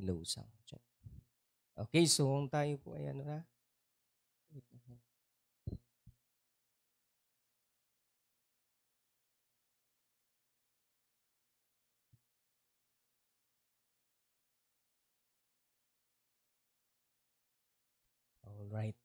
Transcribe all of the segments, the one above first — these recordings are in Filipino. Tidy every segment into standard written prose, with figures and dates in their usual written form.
Low sound. Check. Okay, so kung tayo po ay ano na. All right.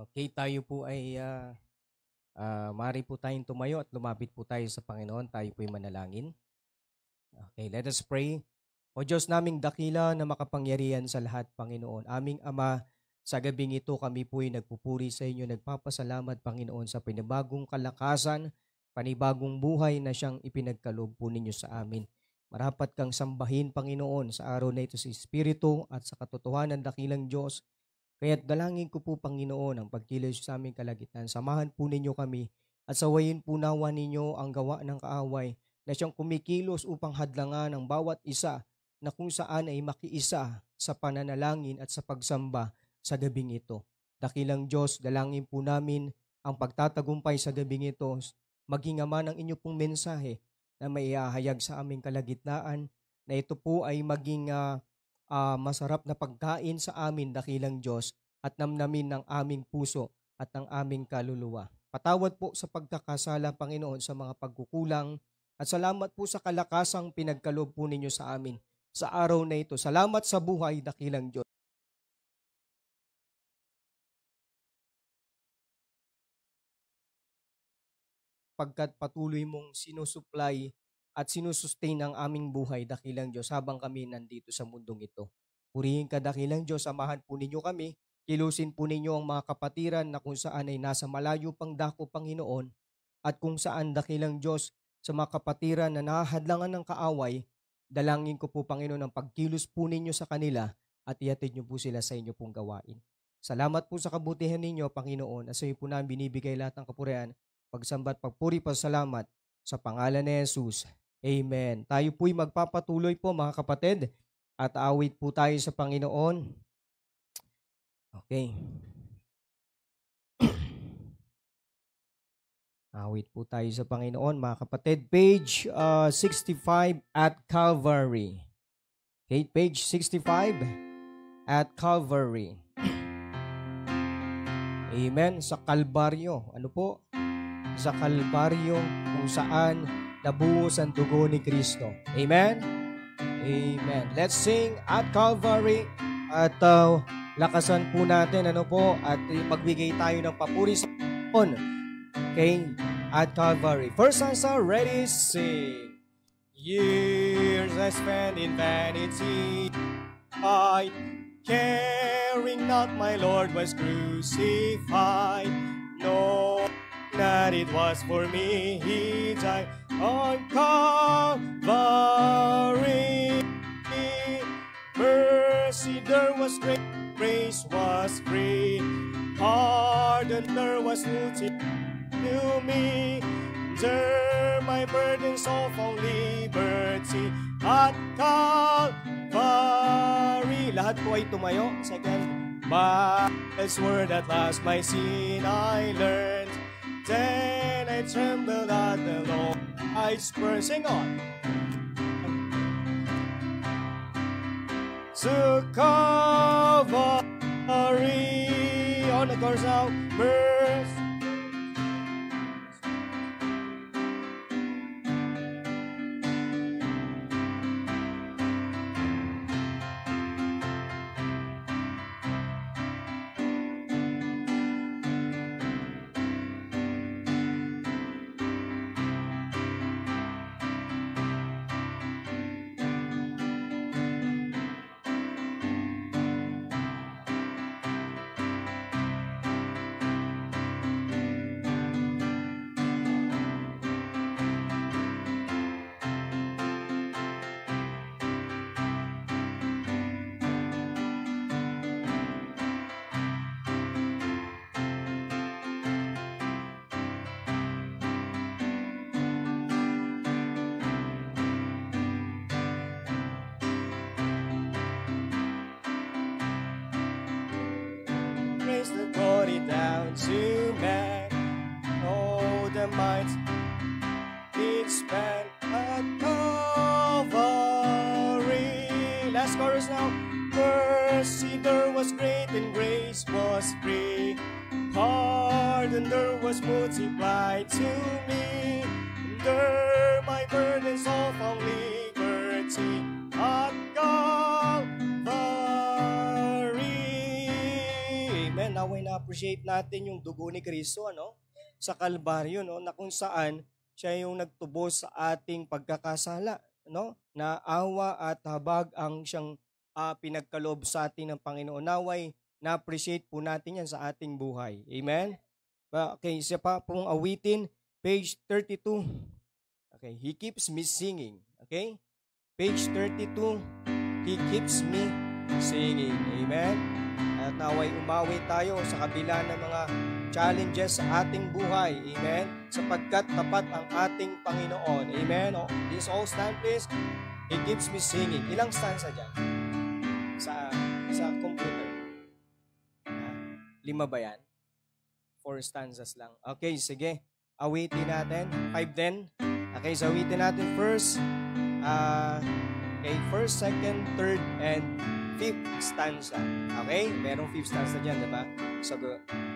Okay, tayo po ay maaari po tayong tumayo at lumapit po tayo sa Panginoon. Tayo po ay manalangin. Okay, let us pray. O Diyos naming dakila na makapangyarihan sa lahat, Panginoon. Aming Ama, sa gabing ito kami po ay nagpupuri sa inyo, nagpapasalamat, Panginoon, sa pinabagong kalakasan, panibagong buhay na siyang ipinagkaloob po ninyo sa amin. Marapat kang sambahin, Panginoon, sa araw na ito sa Espiritu at sa katotohanan dakilang Diyos. Kaya't dalangin ko po, Panginoon, ang pagkilos sa aming kalagitnaan. Samahan po ninyo kami at sawayin po nawa ninyo ang gawa ng kaaway na siyang kumikilos upang hadlangan ang bawat isa na kung saan ay makiisa sa pananalangin at sa pagsamba sa gabing ito. Dakilang Diyos, dalangin po namin ang pagtatagumpay sa gabing ito, maging ama ng inyo pong mensahe na maihahayag sa aming kalagitnaan, na ito po ay maging masarap na pagkain sa amin, dakilang Diyos, at namnamin ng aming puso at ng aming kaluluwa. Patawad po sa pagkakasala, Panginoon, sa mga pagkukulang, at salamat po sa kalakasang pinagkaloob po ninyo sa amin sa araw na ito. Salamat sa buhay, dakilang Diyos. Pagkat patuloy mong sinusupply at sinusustain ang aming buhay, dakilang Diyos, habang kami nandito sa mundong ito. Purihin ka, dakilang Diyos, samahan po ninyo kami, kilusin po ninyo ang mga kapatiran na kung saan ay nasa malayo pang dako, Panginoon, at kung saan, dakilang Diyos, sa mga kapatiran na nahahadlangan ng kaaway, dalangin ko po, Panginoon, ang pagkilos po ninyo sa kanila at ihatid niyo po sila sa inyo pong gawain. Salamat po sa kabutihan ninyo, Panginoon, at sa iyo po namin binibigay lahat ng kapurihan, pagsambat, pagpuri, pasalamat sa pangalan ni Jesus. Amen. Tayo po'y magpapatuloy po, mga kapatid, at awit po tayo sa Panginoon. Okay. Awit po tayo sa Panginoon, mga kapatid. Page 65 at Calvary. Okay, page 65 at Calvary. Amen. Sa Kalbaryo. Ano po? Sa Kalbaryo kung saan nabuhos ang dugo ni Kristo. Amen? Amen. Let's sing at Calvary. At lakasan po natin, ano po, at magbigay tayo ng papuri sa Panginoon. Okay? At Calvary. First stanza, ready, sing. Years I spent in vanity, I, caring not my Lord was crucified. No, that it was for me He died on Calvary. Mercy there was great, grace was free, pardon there was multi to me. There my burdens all found liberty at Calvary. Lahat po ay tumayo. Second. By His word at last my sin I learned. Then I trembled at the Lord I spurned. Sing on. To Calvary. On the chorus now. Mercy. it down to man. Oh, the might it spent at Calvary. Last chorus now. Mercy there was great and grace was free. Pardon there was multiplied to me. There my burdens all found liberty at Calvary. Amen. Naway na-appreciate natin yung dugo ni Kristo, ano? Sa Kalbaryo, no? Na kung saan siya yung nagtubos sa ating pagkakasala, no? Na awa at habag ang siyang pinagkaloob sa atin ng Panginoon. Naway na-appreciate po natin yan sa ating buhay. Amen? Okay, isa pa pong awitin, page 32. Okay, He keeps me singing. Okay? Page 32, He keeps me singing. Amen? At naway umawi tayo sa kabila ng mga challenges sa ating buhay. Amen? Sapagkat tapat ang ating Panginoon. Amen? Oh, this all stand please. He keeps me singing. Ilang stanza dyan? Sa computer. 5 ba yan? 4 stanzas lang. Okay, sige. Awitin natin. 5 din. Okay, so awitin natin first. First, second, third, and 5th stanza. Okay? Merong 5th stanza dyan, diba? So,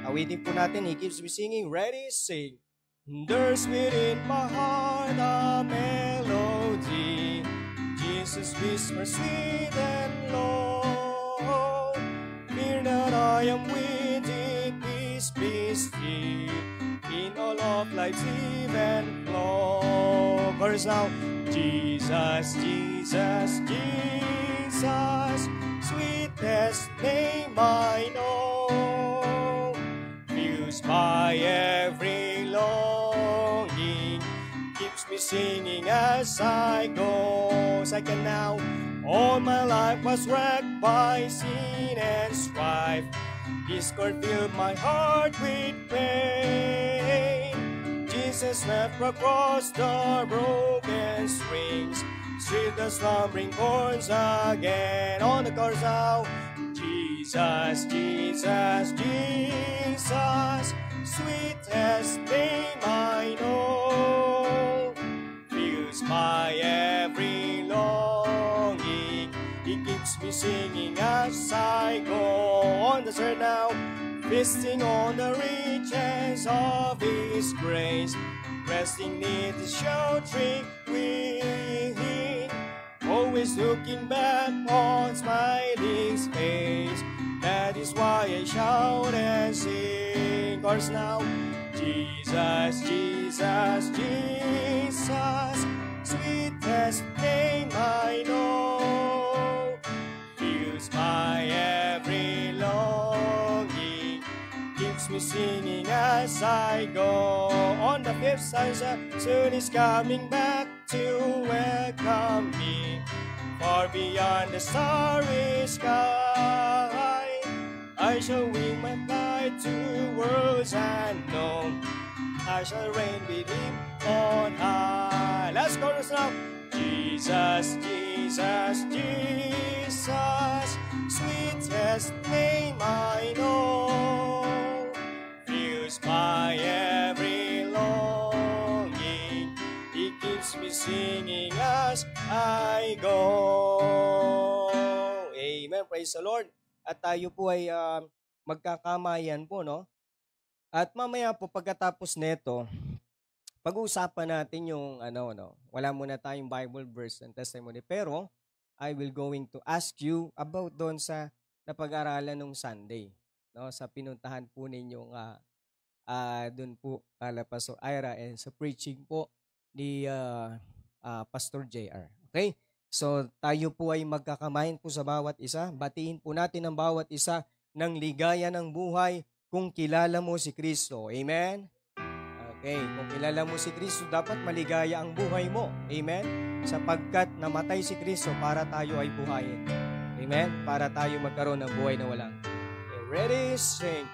awitin po natin. He keeps me singing. Ready? Sing. There's within my heart a melody. Jesus whispers sweet and low. Fear that I am with it, peace be still. In all of life's eve and flow. Verse now. Jesus, Jesus, Jesus, sweetest name I know. Fused by every longing, keeps me singing as I go. Second now, all my life was wrecked by sin and strife. Discord filled my heart with pain. Jesus wept across the broken strings, strewed the slumbering chords again. On the chorus now, Jesus, Jesus, Jesus, sweetest name I know. Fused by every longing, He keeps me singing as I go. On the third now, feasting on the riches of His grace, resting neath His sheltering wing, always looking back on smiling face. That is why I shout and sing. Chorus now. Jesus, Jesus, Jesus, sweetest name I know. Fused by every longing, keeps me singing as I go. On the 5th stanza, soon is coming back to welcome me. Far beyond the starry sky, I shall wing my flight to worlds unknown. I shall reign with Him on high. Last chorus now. Jesus, Jesus, Jesus, sweetest name I know. Fused by every longing, He keeps me singing as I go. Amen. Praise the Lord. At tayo po ay magkakamayan po, no? At mamaya po pagkatapos nito, pag-uusapan natin yung wala muna tayong Bible verse and testimony, pero I will going to ask you about doon sa napag-aralan nung Sunday, no? Sa pinuntahan po ninyong doon po kala Pastor Ira and sa preaching po ni Pastor JR. Okay? So tayo po ay magkakamayan po sa bawat isa. Batiin po natin ang bawat isa ng ligaya ng buhay kung kilala mo si Kristo. Amen? Okay, kung kilala mo si Kristo, dapat maligaya ang buhay mo. Amen? Sapagkat namatay si Kristo para tayo ay buhayin. Amen? Para tayo magkaroon ng buhay na walang. Okay, ready? Sing.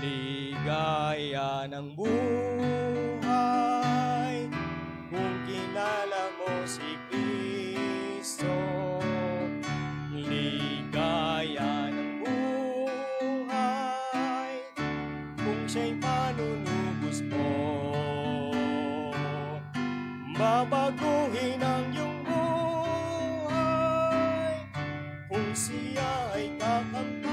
Ligaya ng buhay kung kilala mo si Kristo. Ligaya ng buhay siya'y manunubos mo. Babaguhin ang iyong buhay kung siya ay kakamtan.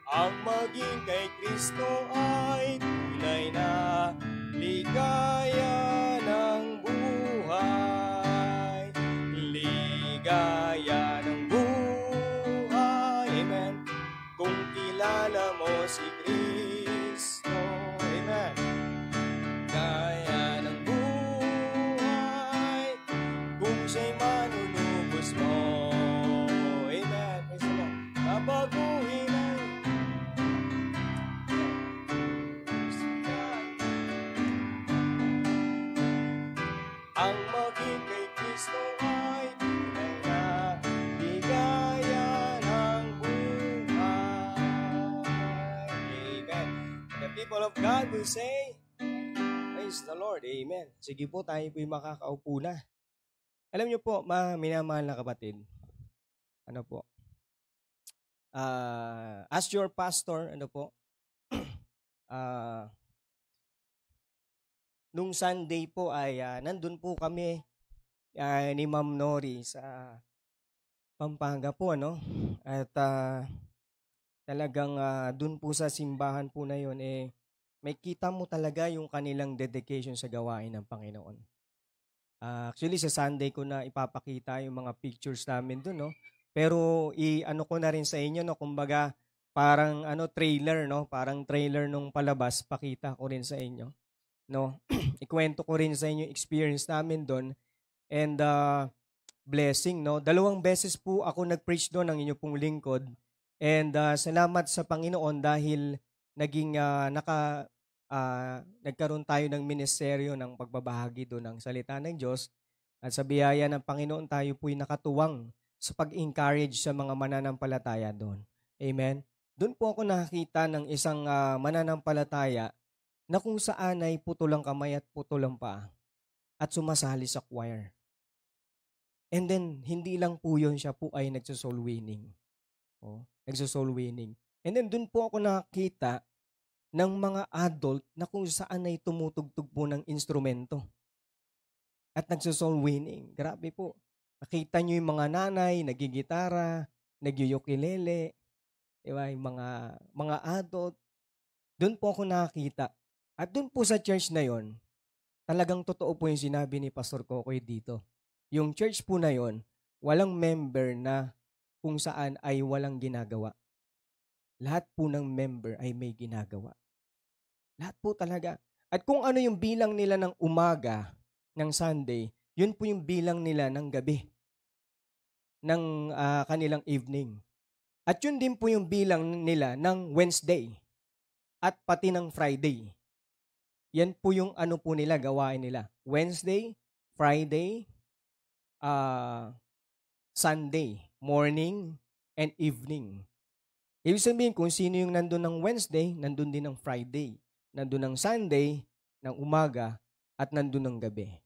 Ang maging kay Kristo ay tunay na ligaya ng buhay. Ligaya ng buhay. Amen. Kung kilala mo si Kristo. Amen. Gaya ng buhay kung siya'y manunubos mo. Amen. Praise the Lord. Babaguhin ang maging kay Kristo ay tunay na ligaya ng buhay. Amen. The people of God will say, praise the Lord. Amen. Sige po, tayo po'y makakaupo na. Alam niyo po, minamahal na kapatid, ano po, as your pastor, ano po, nung Sunday po ay nandun po kami ni Ma'am Nori sa Pampanga po, ano? At talagang dun po sa simbahan po na yun, may kita mo talaga yung kanilang dedication sa gawain ng Panginoon. Actually, sa Sunday ko na ipapakita yung mga pictures namin dun, no? Pero i-ano ko na rin sa inyo, no? Kumbaga, parang trailer, no? Parang trailer nung palabas, pakita ko rin sa inyo. No, ikwento ko rin sa inyo experience namin doon and blessing, no. 2 beses po ako nag-preach doon ng inyo pong lingkod and salamat sa Panginoon dahil naging nagkaroon tayo ng ministeryo ng pagbabahagi doon ng salita ng Diyos at sa biyaya ng Panginoon tayo po'y nakatuwang sa pag-encourage sa mga mananampalataya doon. Amen. Doon po ako nakakita ng isang mananampalataya na kung saan ay putol ang kamay at putol ang paa at sumasali sa choir. And then, hindi lang po yun, siya po ay nagsosoul winning. Nagsosoul winning. And then, dun po ako nakita ng mga adult na kung saan ay tumutugtog po ng instrumento at nagsosoul winning. Grabe po. Nakita nyo yung mga nanay, nagigitara, nagyuyukulele, diba? Yung mga adult. Dun po ako nakita. At dun po sa church na yon, talagang totoo po yung sinabi ni Pastor Kokoy dito. Yung church po na yon, walang member na kung saan ay walang ginagawa. Lahat po ng member ay may ginagawa. Lahat po talaga. At kung ano yung bilang nila ng umaga, ng Sunday, yun po yung bilang nila ng gabi, ng kanilang evening. At yun din po yung bilang nila ng Wednesday at pati ng Friday. Yan po yung po nila, gawain nila. Wednesday, Friday, Sunday, morning, and evening. Ibig sabihin, kung sino yung nandun ng Wednesday, nandun din ng Friday. Nandun ng Sunday, ng umaga, at nandun ng gabi.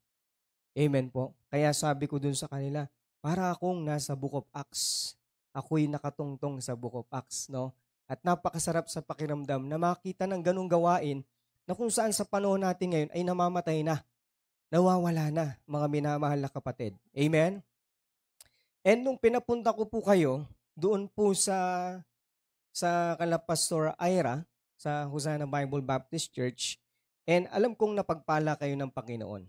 Amen po. Kaya sabi ko dun sa kanila, para akong nasa Book of Acts. Ako'y nakatungtong sa Book of Acts, no? At napakasarap sa pakiramdam na makita ng ganung gawain na kung saan sa panahon natin ngayon ay namamatay na, nawawala na, mga minamahal na kapatid. Amen? And nung pinapunta ko po kayo, doon po sa kala Pastor Ira, sa Hosanna Bible Baptist Church, and alam kong napagpala kayo ng Panginoon.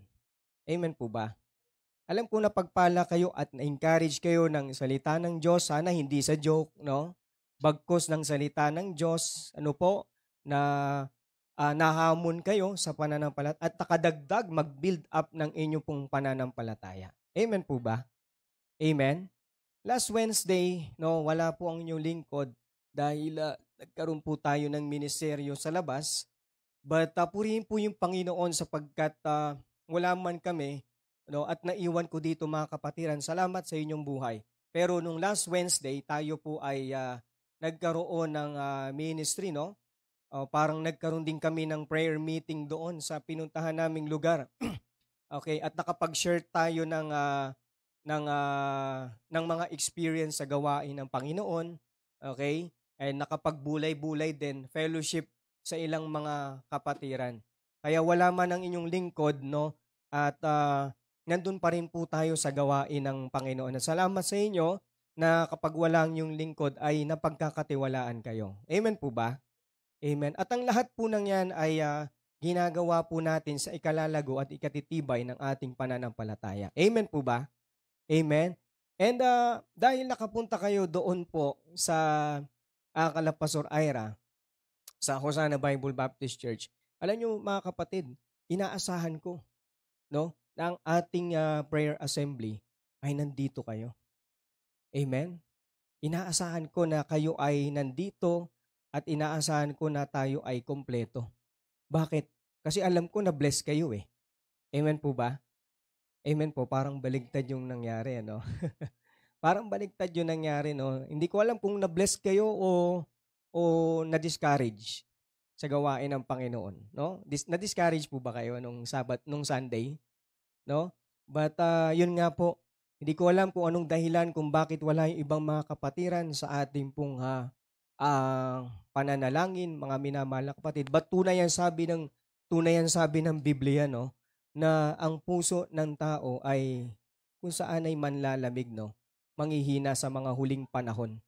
Amen po ba? Alam kong napagpala kayo at na-encourage kayo ng salita ng Diyos, sana hindi sa joke, no? Bagkos ng salita ng Diyos, na nahamon kayo sa pananampalataya at nakadagdag mag-build up ng inyong pong pananampalataya. Amen po ba? Amen? Last Wednesday, wala po ang inyong lingkod dahil nagkaroon po tayo ng ministeryo sa labas. But purihin po yung Panginoon sapagkat wala man kami at naiwan ko dito mga kapatiran. Salamat sa inyong buhay. Pero nung last Wednesday, tayo po ay nagkaroon ng ministry, parang nagkaroon din kami ng prayer meeting doon sa pinuntahan naming lugar. Okay, at nakapag-share tayo ng mga experience sa gawain ng Panginoon. Okay? ay nakapagbulay-bulay din, fellowship sa ilang mga kapatiran. Kaya wala man ang inyong lingkod, no? At nandun pa rin po tayo sa gawain ng Panginoon. At salamat sa inyo na kapag wala ang inyong lingkod ay napagkakatiwalaan kayo. Amen po ba? Amen. At ang lahat po ng yan ay ginagawa po natin sa ikalalago at ikatitibay ng ating pananampalataya. Amen po ba? Amen. And dahil nakapunta kayo doon po sa Pastor Ira, sa Hosanna Bible Baptist Church, alam nyo mga kapatid, inaasahan ko, no, na ang ating prayer assembly ay nandito kayo. Amen? Inaasahan ko na kayo ay nandito at inaasahan ko na tayo ay kompleto. Bakit? Kasi alam ko na bless kayo eh. Amen po ba? Amen po, parang baligtad yung nangyari, ano? Parang baligtad yung nangyari, no? Hindi ko alam kung na-bless kayo o na-discourage sa gawain ng Panginoon, no? Na-discourage po ba kayo nung Sunday, no? But yun nga po, hindi ko alam kung anong dahilan kung bakit wala yung ibang mga kapatiran sa ating pong pananalangin, mga minamahal na kapatid. But tunay yan sabi ng Biblia, no? Na ang puso ng tao ay kung saan ay manlalamig, no? Manghihina sa mga huling panahon,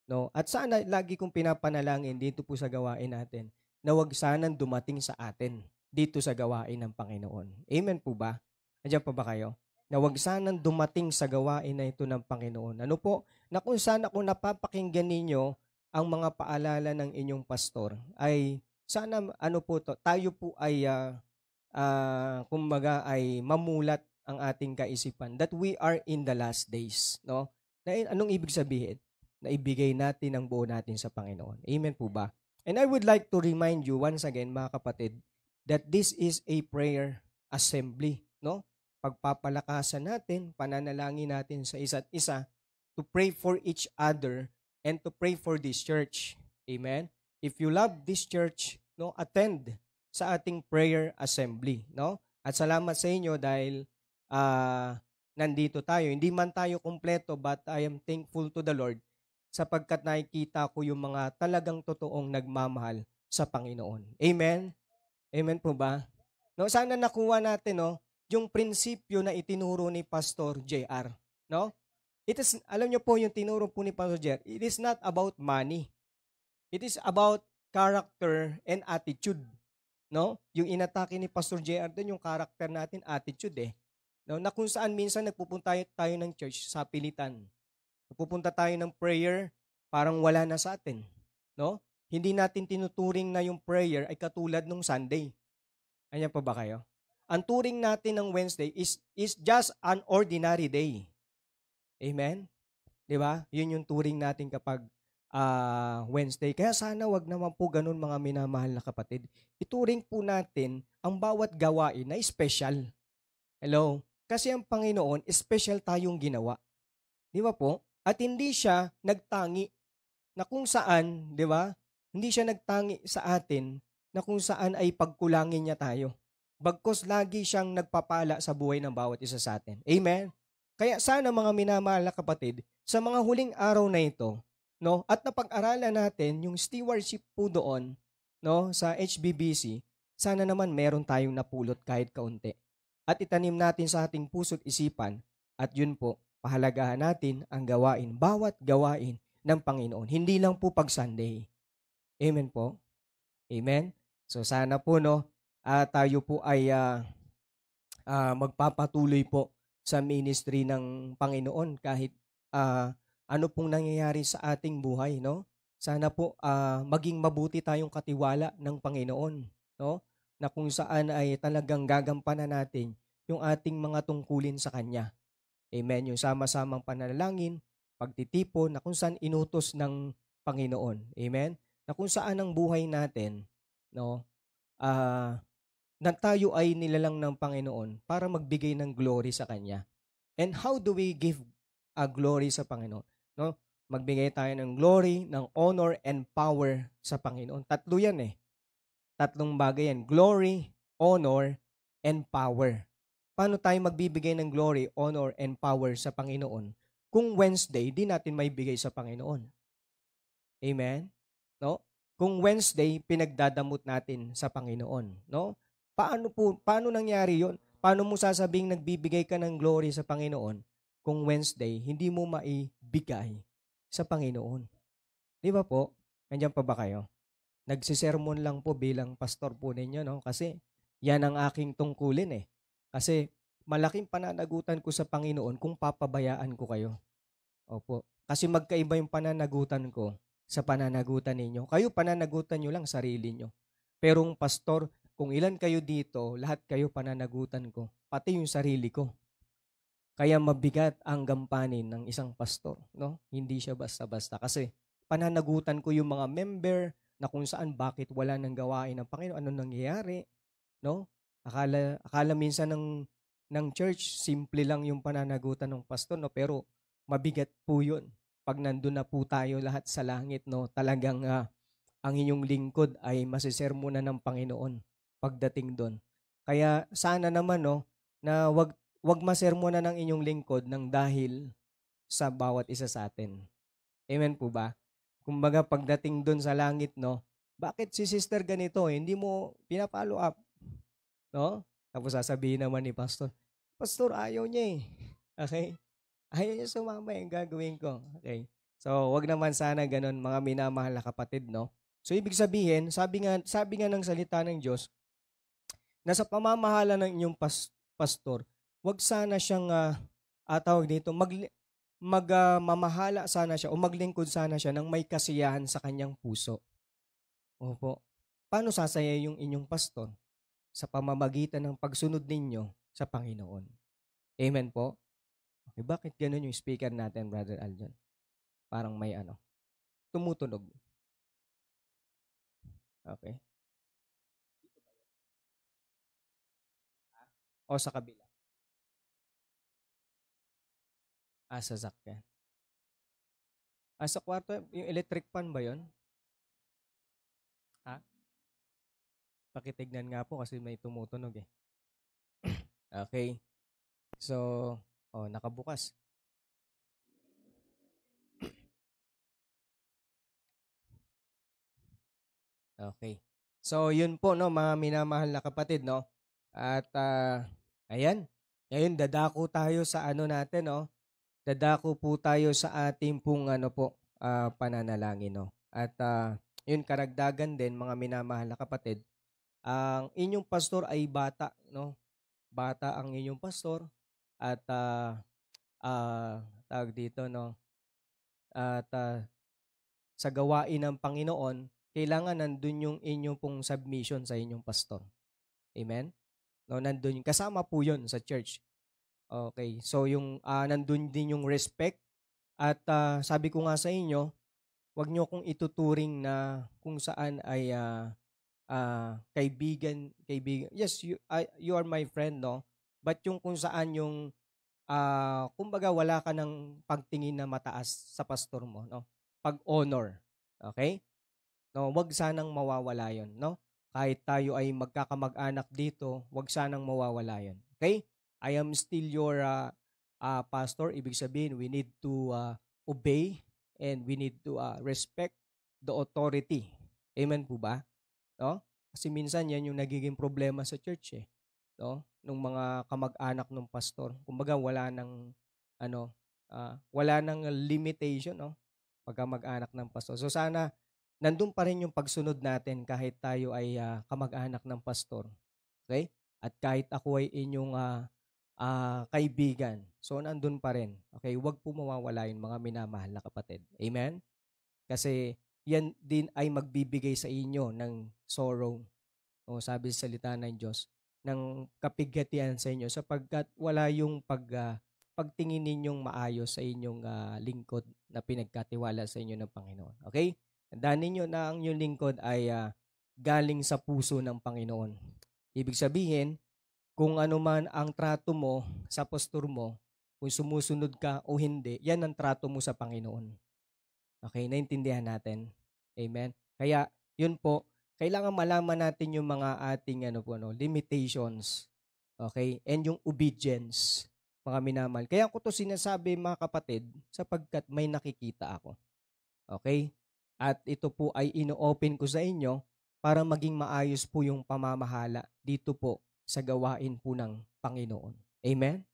no? At sana lagi kong pinapanalangin dito po sa gawain natin na wag sanang dumating sa atin dito sa gawain ng Panginoon. Amen po ba? Andiyan pa ba kayo? Na wag sanang dumating sa gawain na ito ng Panginoon. Ano po? Na kung saan ako napapakinggan ninyo ang mga paalala ng inyong pastor ay sana tayo po ay kumbaga ay mamulat ang ating kaisipan that we are in the last days, no? Na anong ibig sabihin? Na ibigay natin ang buo natin sa Panginoon. Amen po ba? And I would like to remind you once again, mga kapatid, that this is a prayer assembly, no? Pagpapalakasan natin, pananalangin natin sa isa't isa to pray for each other and to pray for this church. Amen? If you love this church, no, attend sa ating prayer assembly, no? At salamat sa inyo dahil nandito tayo. Hindi man tayo kumpleto, but I am thankful to the Lord sapagkat nakikita ko yung mga talagang totoong nagmamahal sa Panginoon. Amen? Amen po ba? No, sana nakuha natin, no, yung prinsipyo na itinuro ni Pastor JR, no? Alam niyo po yung tinuro po ni Pastor JR, it is not about money. It is about character and attitude. No? Yung inatake ni Pastor JR doon, yung character natin, attitude eh. No? Na kung saan minsan nagpupunta tayo ng church sa pilitan. Nagpupunta tayo ng prayer, parang wala na sa atin. No? Hindi natin tinuturing na yung prayer ay katulad nung Sunday. Ayan pa ba kayo? Ang turing natin ng Wednesday is just an ordinary day. Amen? Di ba? Yun yung turing natin kapag Wednesday. Kaya sana wag naman po ganun, mga minamahal na kapatid. Ituring po natin ang bawat gawain na special. Hello? Kasi ang Panginoon, special tayong ginawa. Di ba po? At hindi siya nagtangi na kung saan, di ba? Hindi siya nagtangi sa atin na kung saan ay pagkulangin niya tayo. Bagkus lagi siyang nagpapala sa buhay ng bawat isa sa atin. Amen? Kaya sana mga minamahal na kapatid, sa mga huling araw na ito, no, at napag-aralan natin yung stewardship po doon, no, sa HBBC, sana naman meron tayong napulot kahit kaunti. At itanim natin sa ating puso't isipan, at yun po, pahalagahan natin ang gawain, bawat gawain ng Panginoon. Hindi lang po pag Sunday. Amen po? Amen? So sana po, no, tayo po ay magpapatuloy po sa ministry ng Panginoon kahit ano pong nangyayari sa ating buhay, no? Sana po maging mabuti tayong katiwala ng Panginoon, no? Na kung saan ay talagang gagampanan natin yung ating mga tungkulin sa Kanya. Amen. Yung sama-samang panalangin, pagtitipon, na kung saan inutos ng Panginoon. Amen. Na kung saan ang buhay natin, no? Na tayo ay nilalang ng Panginoon para magbigay ng glory sa Kanya. And how do we give a glory sa Panginoon? No? Magbigay tayo ng glory, ng honor, and power sa Panginoon. Tatlo yan eh. Tatlong bagay yan. Glory, honor, and power. Paano tayo magbibigay ng glory, honor, and power sa Panginoon kung Wednesday, di natin may bigay sa Panginoon? Amen? no? Kung Wednesday pinagdadamot natin sa Panginoon, no? Paano nangyari 'yon? Paano mo sasabing nagbibigay ka ng glory sa Panginoon kung Wednesday hindi mo maibigay sa Panginoon? 'Di ba po? Nandiyan pa ba kayo? Nagsisermon lang po bilang pastor po ninyo, no? Kasi yan ang aking tungkulin eh. Kasi malaking pananagutan ko sa Panginoon kung papabayaan ko kayo. Opo. Kasi magkaiba yung pananagutan ko sa pananagutan ninyo. Kayo, pananagutan nyo lang sarili nyo. Pero ang pastor, kung ilan kayo dito, lahat kayo pananagutan ko. Pati yung sarili ko. Kaya mabigat ang gampanin ng isang pastor. No? Hindi siya basta-basta. Kasi pananagutan ko yung mga member na kung saan bakit wala nang gawain ng Panginoon. Ano nangyayari? No? Akala minsan ng church, simple lang yung pananagutan ng pastor. No? Pero mabigat po yun. Pag nandun na po tayo lahat sa langit, no? Talagang ang inyong lingkod ay masisermonan ng Panginoon pagdating doon. Kaya sana naman no, na wag masermonan ng inyong lingkod ng dahil sa bawat isa sa atin. Amen po ba? Kumbaga pagdating doon sa langit, no, bakit si sister ganito? Hindi mo pinapollow up. No? Tapos sasabihin naman ni pastor, pastor, ayaw niya eh. Okay? Ayaw niya sumama yung gagawin ko. Okay? So, wag naman sana ganun, mga minamahal na kapatid, no? So, ibig sabihin, sabi nga ng salita ng Diyos, na sa pamamahala ng inyong pastor, wag sana siyang, tawag dito, mamahala sana siya o maglingkod sana siya ng may kasiyahan sa kanyang puso. Opo. Paano sasaya yung inyong pastor? Sa pamamagitan ng pagsunod ninyo sa Panginoon. Amen po? Okay, bakit ganun yung speaker natin, Brother Aljon? Parang may tumutunog. Okay. O sa kabila? Sa sakyan. Sa kwarto, yung electric fan ba yon? Ha? Pakitignan nga po kasi may tumutunog eh. Okay. So, nakabukas. Okay. So, yun po, no, mga minamahal na kapatid, no? At, ayan. Ngayon, dadako tayo sa natin, no? Dadako po tayo sa ating pong, pananalangin, no? At, yun, karagdagan din, mga minamahal na kapatid, ang inyong pastor ay bata, no? Bata ang inyong pastor at, tawag dito, no? At, sa gawain ng Panginoon, kailangan nandun yung inyong pong submission sa inyong pastor. Amen? No, nandun kasama po yun sa church. Okay. So yung nandun din yung respect at sabi ko nga sa inyo, wag niyo kong ituturing na kung saan ay kaibigan. Yes, you are my friend, no? But yung kung saan yung kumbaga wala ka ng pagtingin na mataas sa pastor mo, no? Pag-honor. Okay? No, wag sanang mawawala 'yon, no? Kahit tayo ay magkakamag-anak dito, wag sanang mawawala 'yon. Okay? I am still your pastor. Ibig sabihin, we need to obey and we need to respect the authority. Amen po ba? No? Kasi minsan yan yung nagiging problema sa church eh. No? Nung mga kamag-anak ng pastor. Kumbaga wala nang limitation, no? Pagka mag-anak ng pastor. So sana nandun pa rin yung pagsunod natin kahit tayo ay kamag-anak ng pastor. Okay? At kahit ako ay inyong kaibigan. So nandun pa rin. Okay? Huwag po mawawala yung mga minamahal na kapatid. Amen? Kasi yan din ay magbibigay sa inyo ng sorrow. O sabi sa salita ng Diyos, ng kapigatian sa inyo sapagkat wala yung pagtingin ninyong maayos sa inyong lingkod na pinagkatiwala sa inyo ng Panginoon. Okay? Tandaan ninyo na ang inyong lingkod ay galing sa puso ng Panginoon. Ibig sabihin, kung ano man ang trato mo sa pastor mo, kung sumusunod ka o hindi, yan ang trato mo sa Panginoon. Okay, naintindihan natin. Amen. Kaya, yun po, kailangan malaman natin yung mga ating limitations. Okay? And yung obedience, mga minamahal. Kaya ko to sinasabi mga kapatid, sapagkat may nakikita ako. Okay? At ito po ay ino-open ko sa inyo para maging maayos po yung pamamahala dito po sa gawain po ng Panginoon. Amen?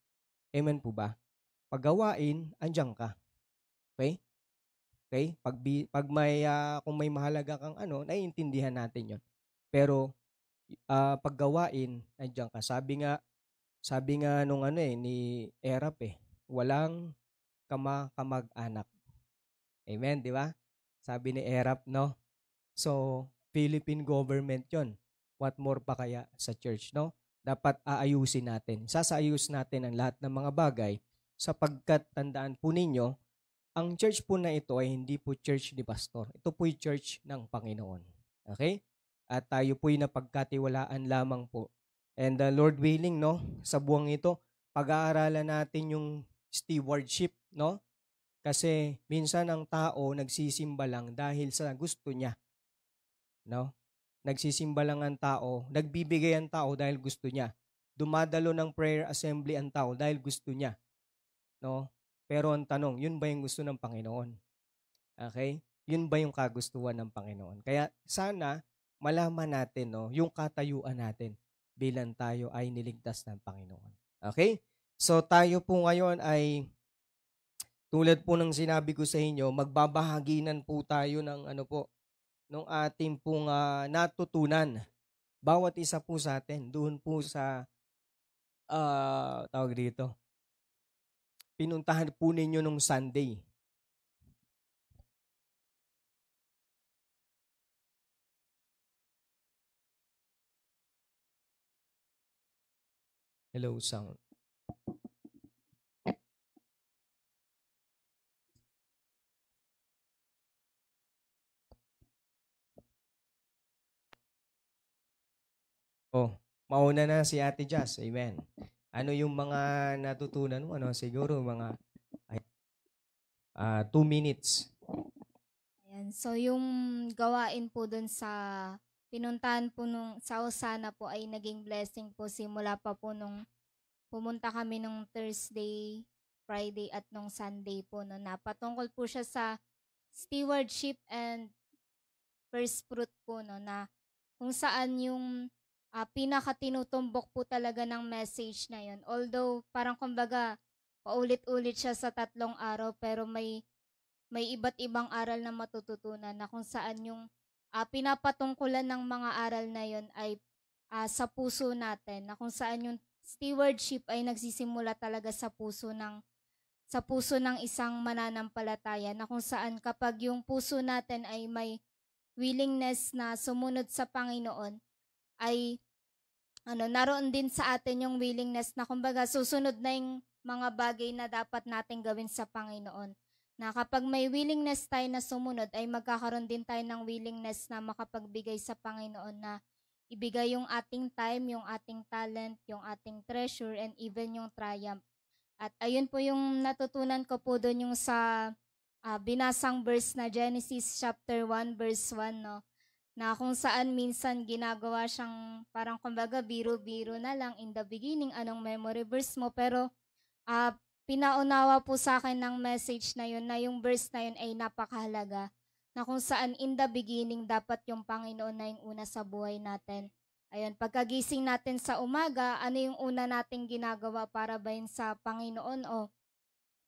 Amen po ba? Paggawain, andiyan ka. Okay? Okay? Pag may, kung may mahalaga kang naiintindihan natin yon. Pero paggawain, andiyan ka. Sabi nga nung ni Erap walang kamag-anak. Amen, di ba? Sabi ni Erap, no? So, Philippine government yon. What more pa kaya sa church, no? Dapat aayusin natin. Sasaayus natin ang lahat ng mga bagay sapagkat tandaan po ninyo, ang church po na ito ay hindi po church ni pastor. Ito po yung church ng Panginoon. Okay? At tayo po'y napagkatiwalaan lamang po. And Lord willing, no, sa buwang ito, pag-aaralan natin yung stewardship, no? Kasi minsan ang tao nagsisimba lang dahil sa gusto niya, no? Nagsisimba lang ang tao, nagbibigay ang tao dahil gusto niya. Dumadalo ng prayer assembly ang tao dahil gusto niya, no? Pero ang tanong, yun ba yung gusto ng Panginoon? Okay? Yun ba yung kagustuhan ng Panginoon? Kaya sana malaman natin, no, yung katayuan natin bilang tayo ay niligtas ng Panginoon. Okay? So tayo po ngayon ay tulad po ng sinabi ko sa inyo, magbabahaginan po tayo ng nung ating pong natutunan. Bawat isa po sa atin doon po sa tawag dito. Pinuntahan po ninyo nung Sunday. Hello, sound. Oh, mauna na si Ate Jazz. Amen. Ano yung mga natutunan mo? Siguro mga 2 minutes. Ayan. So, yung gawain po dun sa pinuntahan po sa Osana po ay naging blessing po simula pa po nung pumunta kami nung Thursday, Friday at nung Sunday po. No, na patungkol po siya sa stewardship and first fruit po. No, na kung saan yung pinakatinutumbok po talaga ng message na yun. Although parang kumbaga paulit-ulit siya sa 3 araw pero may iba't ibang aral na matututunan na kung saan yung pinapatungkulan ng mga aral na yon ay sa puso natin, na kung saan yung stewardship ay nagsisimula talaga sa puso ng isang mananampalataya, na kung saan kapag yung puso natin ay may willingness na sumunod sa Panginoon, ay naroon din sa atin yung willingness na kumbaga susunod na yung mga bagay na dapat nating gawin sa Panginoon. Na kapag may willingness tayo na sumunod, ay magkakaroon din tayo ng willingness na makapagbigay sa Panginoon, na ibigay yung ating time, yung ating talent, yung ating treasure, and even yung triumph. At ayun po yung natutunan ko po doon, yung sa binasang verse na Genesis chapter 1 verse 1, no? Na kung saan minsan ginagawa siyang parang kumbaga biro-biro na lang in the beginning, anong memory verse mo, pero pinaunawa po sa akin ng message na yun, na yung verse na yun ay napakahalaga, na kung saan in the beginning dapat yung Panginoon na yung una sa buhay natin. Ayun, pagkagising natin sa umaga, ano yung una nating ginagawa para ba yun sa Panginoon o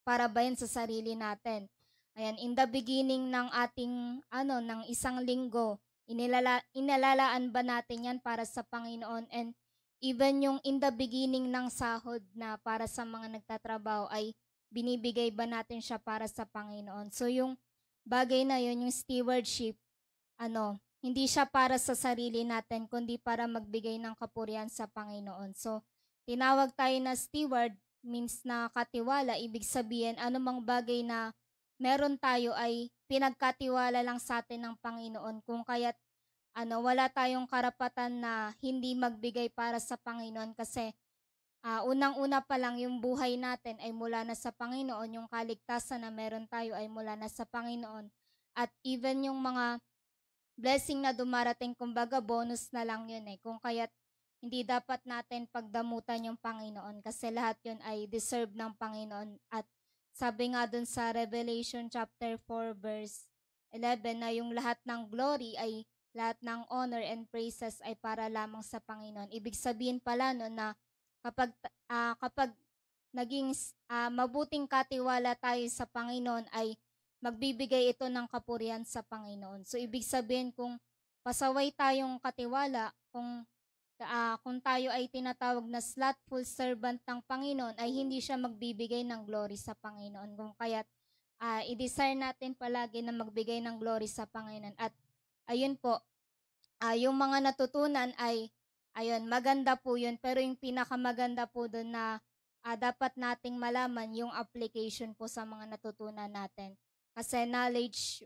para ba yun sa sarili natin? Ayan, in the beginning ng ating ng isang linggo, inalalaan ba natin yan para sa Panginoon? And even yung in the beginning ng sahod na para sa mga nagtatrabaho, ay binibigay ba natin siya para sa Panginoon? So yung bagay na yun, yung stewardship, hindi siya para sa sarili natin, kundi para magbigay ng kapurihan sa Panginoon. So, tinawag tayo na steward, means na katiwala. Ibig sabihin, anumang bagay na meron tayo ay pinagkatiwala lang sa atin ng Panginoon. Kung kaya't wala tayong karapatan na hindi magbigay para sa Panginoon, kasi unang-una pa lang yung buhay natin ay mula na sa Panginoon, yung kaligtasan na meron tayo ay mula na sa Panginoon. At even yung mga blessing na dumarating, kumbaga bonus na lang yun kung kaya't hindi dapat natin pagdamutan yung Panginoon, kasi lahat yun ay deserve ng Panginoon. At sabi nga dun sa Revelation chapter 4 verse 11 na yung lahat ng glory ay lahat ng honor and praises ay para lamang sa Panginoon. Ibig sabihin pala no na kapag naging mabuting katiwala tayo sa Panginoon ay magbibigay ito ng kapurihan sa Panginoon. So ibig sabihin kung pasaway tayong katiwala, kung tayo ay tinatawag na slothful servant ng Panginoon, ay hindi siya magbibigay ng glory sa Panginoon. Kung kaya't i-desire natin palagi na magbigay ng glory sa Panginoon. At ayun po, yung mga natutunan ay, ayun, maganda po yun. Pero yung pinakamaganda po doon na dapat nating malaman yung application po sa mga natutunan natin. Kasi knowledge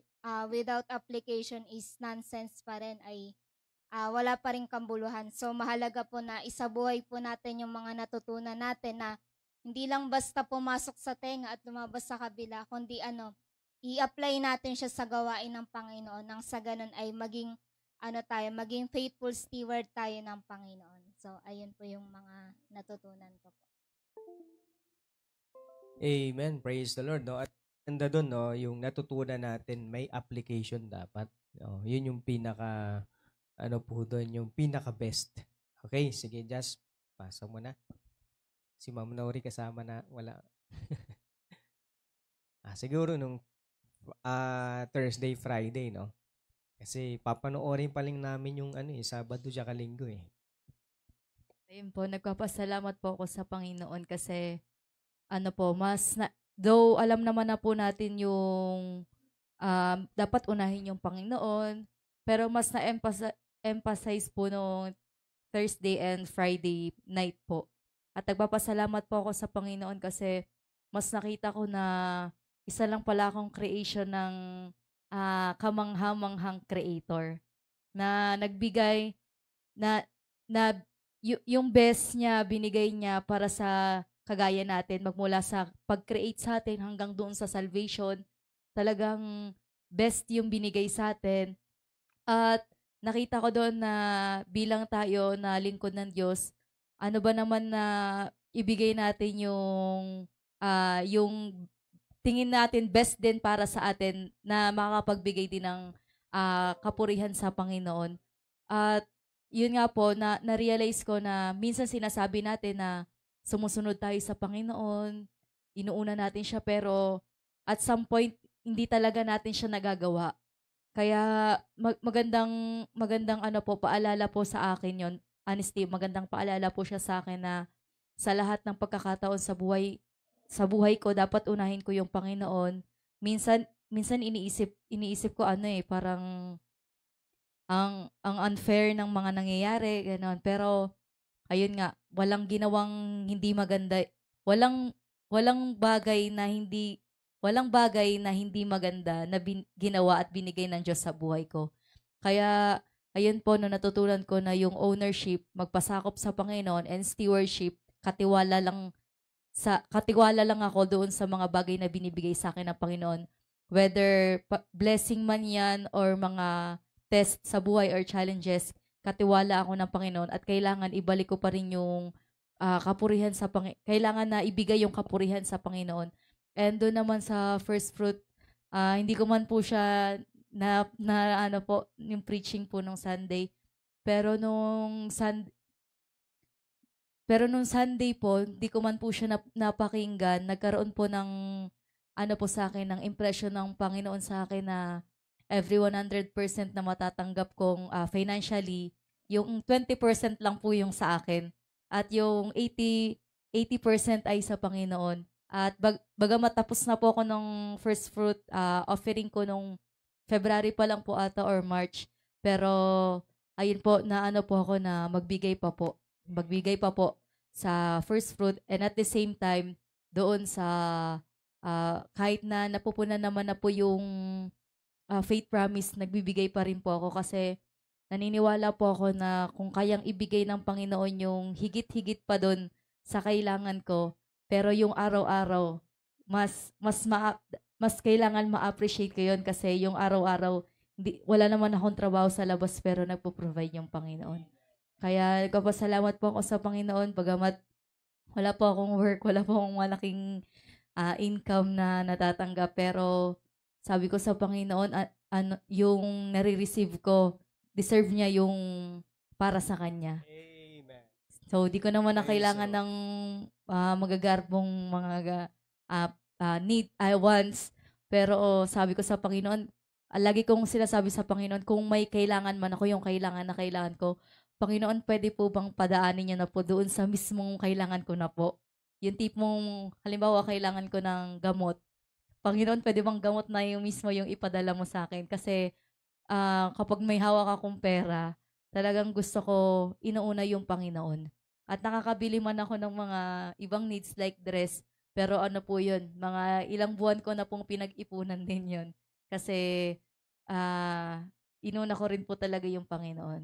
without application is nonsense pa rin, ay wala pa rin kambuluhan. So mahalaga po na isabuhay po natin yung mga natutunan natin na hindi lang basta pumasok sa tenga at lumabas sa kabila, kundi i-apply natin siya sa gawain ng Panginoon nang sa ganun ay maging faithful steward tayo ng Panginoon. So ayun po yung mga natutunan ko po. Amen. Praise the Lord. No? At ganda doon, no? Yung natutunan natin, may application dapat. No? Yun yung po doon, yung pinaka-best. Okay, sige, Just, pasa mo na. Si Ma'am Nori kasama na, wala. Siguro nung Thursday, Friday, no? Kasi papanoorin pa lang namin yung Sabado tsaka Linggo eh. Ayun po, nagpapasalamat po ako sa Panginoon kasi though alam naman na po natin yung dapat unahin yung Panginoon, pero mas na-emphasize po nung Thursday and Friday night po. At nagpapasalamat po ako sa Panginoon kasi mas nakita ko na isa lang pala akong creation ng kamanghamanghang creator na nagbigay na yung best niya binigay niya para sa kagaya natin, magmula sa pag-create sa atin hanggang doon sa salvation. Talagang best yung binigay sa atin. At nakita ko doon na bilang tayo na lingkod ng Diyos, ano ba naman na ibigay natin yung tingin natin best din para sa atin na makakapagbigay din ng kapurihan sa Panginoon. At yun nga po, na-realize ko na minsan sinasabi natin na sumusunod tayo sa Panginoon, inuuna natin siya, pero at some point, hindi talaga natin siya nagagawa. Kaya magandang paalala po sa akin yon. Honestly, magandang paalala po siya sa akin na sa lahat ng pagkakataon sa buhay ko, dapat unahin ko yung Panginoon. Minsan iniisip ko parang ang unfair ng mga nangyayari, gano'n. Pero ayun nga, walang ginawang hindi maganda. Walang bagay na hindi maganda na ginawa at binigay ng Diyos sa buhay ko. Kaya ayun po, no, natutunan ko na yung ownership, magpasakop sa Panginoon, and stewardship, katiwala lang ako doon sa mga bagay na binibigay sa akin ng Panginoon. Whether blessing man yan or mga test sa buhay or challenges, katiwala ako ng Panginoon at kailangan ibalik ko pa rin yung kapurihan sa Panginoon. Kailangan na ibigay yung kapurihan sa Panginoon. And doon naman sa first fruit, hindi ko man po siya yung preaching po nung Sunday. Pero nung Sunday po, hindi ko man po siya napakinggan. Nagkaroon po ng sa akin, ng impression ng Panginoon sa akin na every 100% na matatanggap kong financially, yung 20% lang po yung sa akin. At yung 80% ay sa Panginoon. At bagamat tapos na po ako ng first fruit offering ko nung February pa lang po ata or March. Pero ayun po, po ako na magbigay pa po. Magbigay pa po sa first fruit, and at the same time, doon sa kahit na napupunan naman na po yung faith promise, nagbibigay pa rin po ako kasi naniniwala po ako na kung kayang ibigay ng Panginoon yung higit-higit pa doon sa kailangan ko, pero yung araw-araw, mas kailangan ma-appreciate ko yun kasi yung araw-araw, wala naman akong trabaho sa labas pero nagpo-provide yung Panginoon. Kaya nagpapasalamat po ako sa Panginoon, bagamat wala po akong work, wala po akong malaking income na natatanggap, pero sabi ko sa Panginoon, ano, yung nare-receive ko, deserve niya yung para sa Kanya. Amen. So, di ko naman na Praise the kailangan Lord. ng magagarbong mga wants. Pero sabi ko sa Panginoon, lagi kong sinasabi sa Panginoon, kung may kailangan man ako, yung kailangan na kailangan ko, Panginoon, pwede po bang padaanin niyo na po doon sa mismong kailangan ko na po? Yung tipong, halimbawa, kailangan ko ng gamot. Panginoon, pwede bang gamot na yung mismo yung ipadala mo sa akin? Kasi kapag may hawak akong pera, talagang gusto ko inuuna yung Panginoon. At nakakabili man ako ng mga ibang needs like dress, pero ano po yun, mga ilang buwan ko na pong pinag-ipunan din yun. Kasi ah, inuna ko rin po talaga yung Panginoon.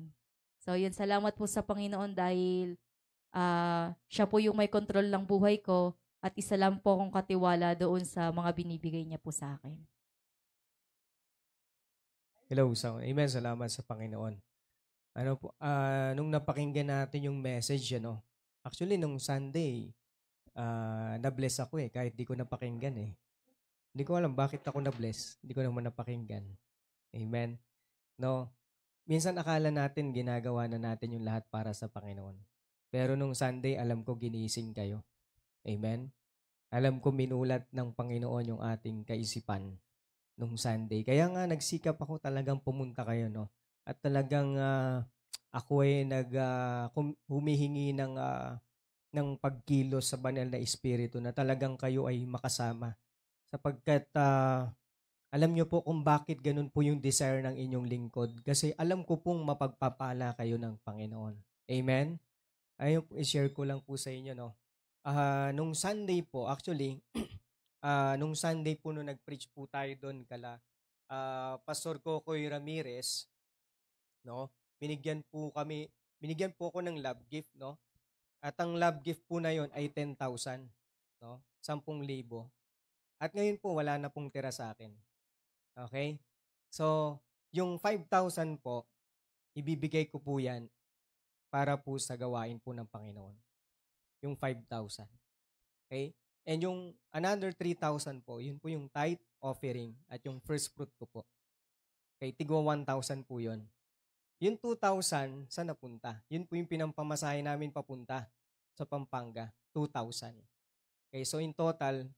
So yun, salamat po sa Panginoon dahil siya po yung may control ng buhay ko at isa lang po akong katiwala doon sa mga binibigay niya po sa akin. Hello, amen. Salamat sa Panginoon. Ano po, nung napakinggan natin yung message, actually, nung Sunday, na-bless ako kahit di ko napakinggan Hindi ko alam bakit ako na-bless. Hindi ko naman napakinggan. Amen. No? Minsan akala natin ginagawa na natin yung lahat para sa Panginoon. Pero nung Sunday, alam ko ginising kayo. Amen. Alam ko minulat ng Panginoon yung ating kaisipan nung Sunday. Kaya nga nagsikap ako talagang pumunta kayo, no? At talagang ako humihingi ng pagkilos sa banal na espiritu na talagang kayo ay makasama. Sapagkat alam niyo po kung bakit ganun po yung desire ng inyong lingkod. Kasi alam ko pong mapagpapala kayo ng Panginoon. Amen? Ayun po, i-share ko lang po sa inyo, no? Nung Sunday po, actually, nung Sunday po nung nag-preach po tayo doon kala Pastor Kokoy Ramirez, no? Binigyan po ako ng love gift, no? At ang love gift po na yon ay 10,000, no? 10,000. At ngayon po wala na pong tira sa akin. Okay? So, yung 5,000 po, ibibigay ko po yan para po sa gawain po ng Panginoon. Yung 5,000. Okay? And yung another 3,000 po, yun po yung tithe offering at yung first fruit ko po. Okay, tigwa 1,000 po yun. Yung 2,000, saan napunta? Yun po yung pinampamasahe namin papunta sa Pampanga, 2,000. Okay, so in total,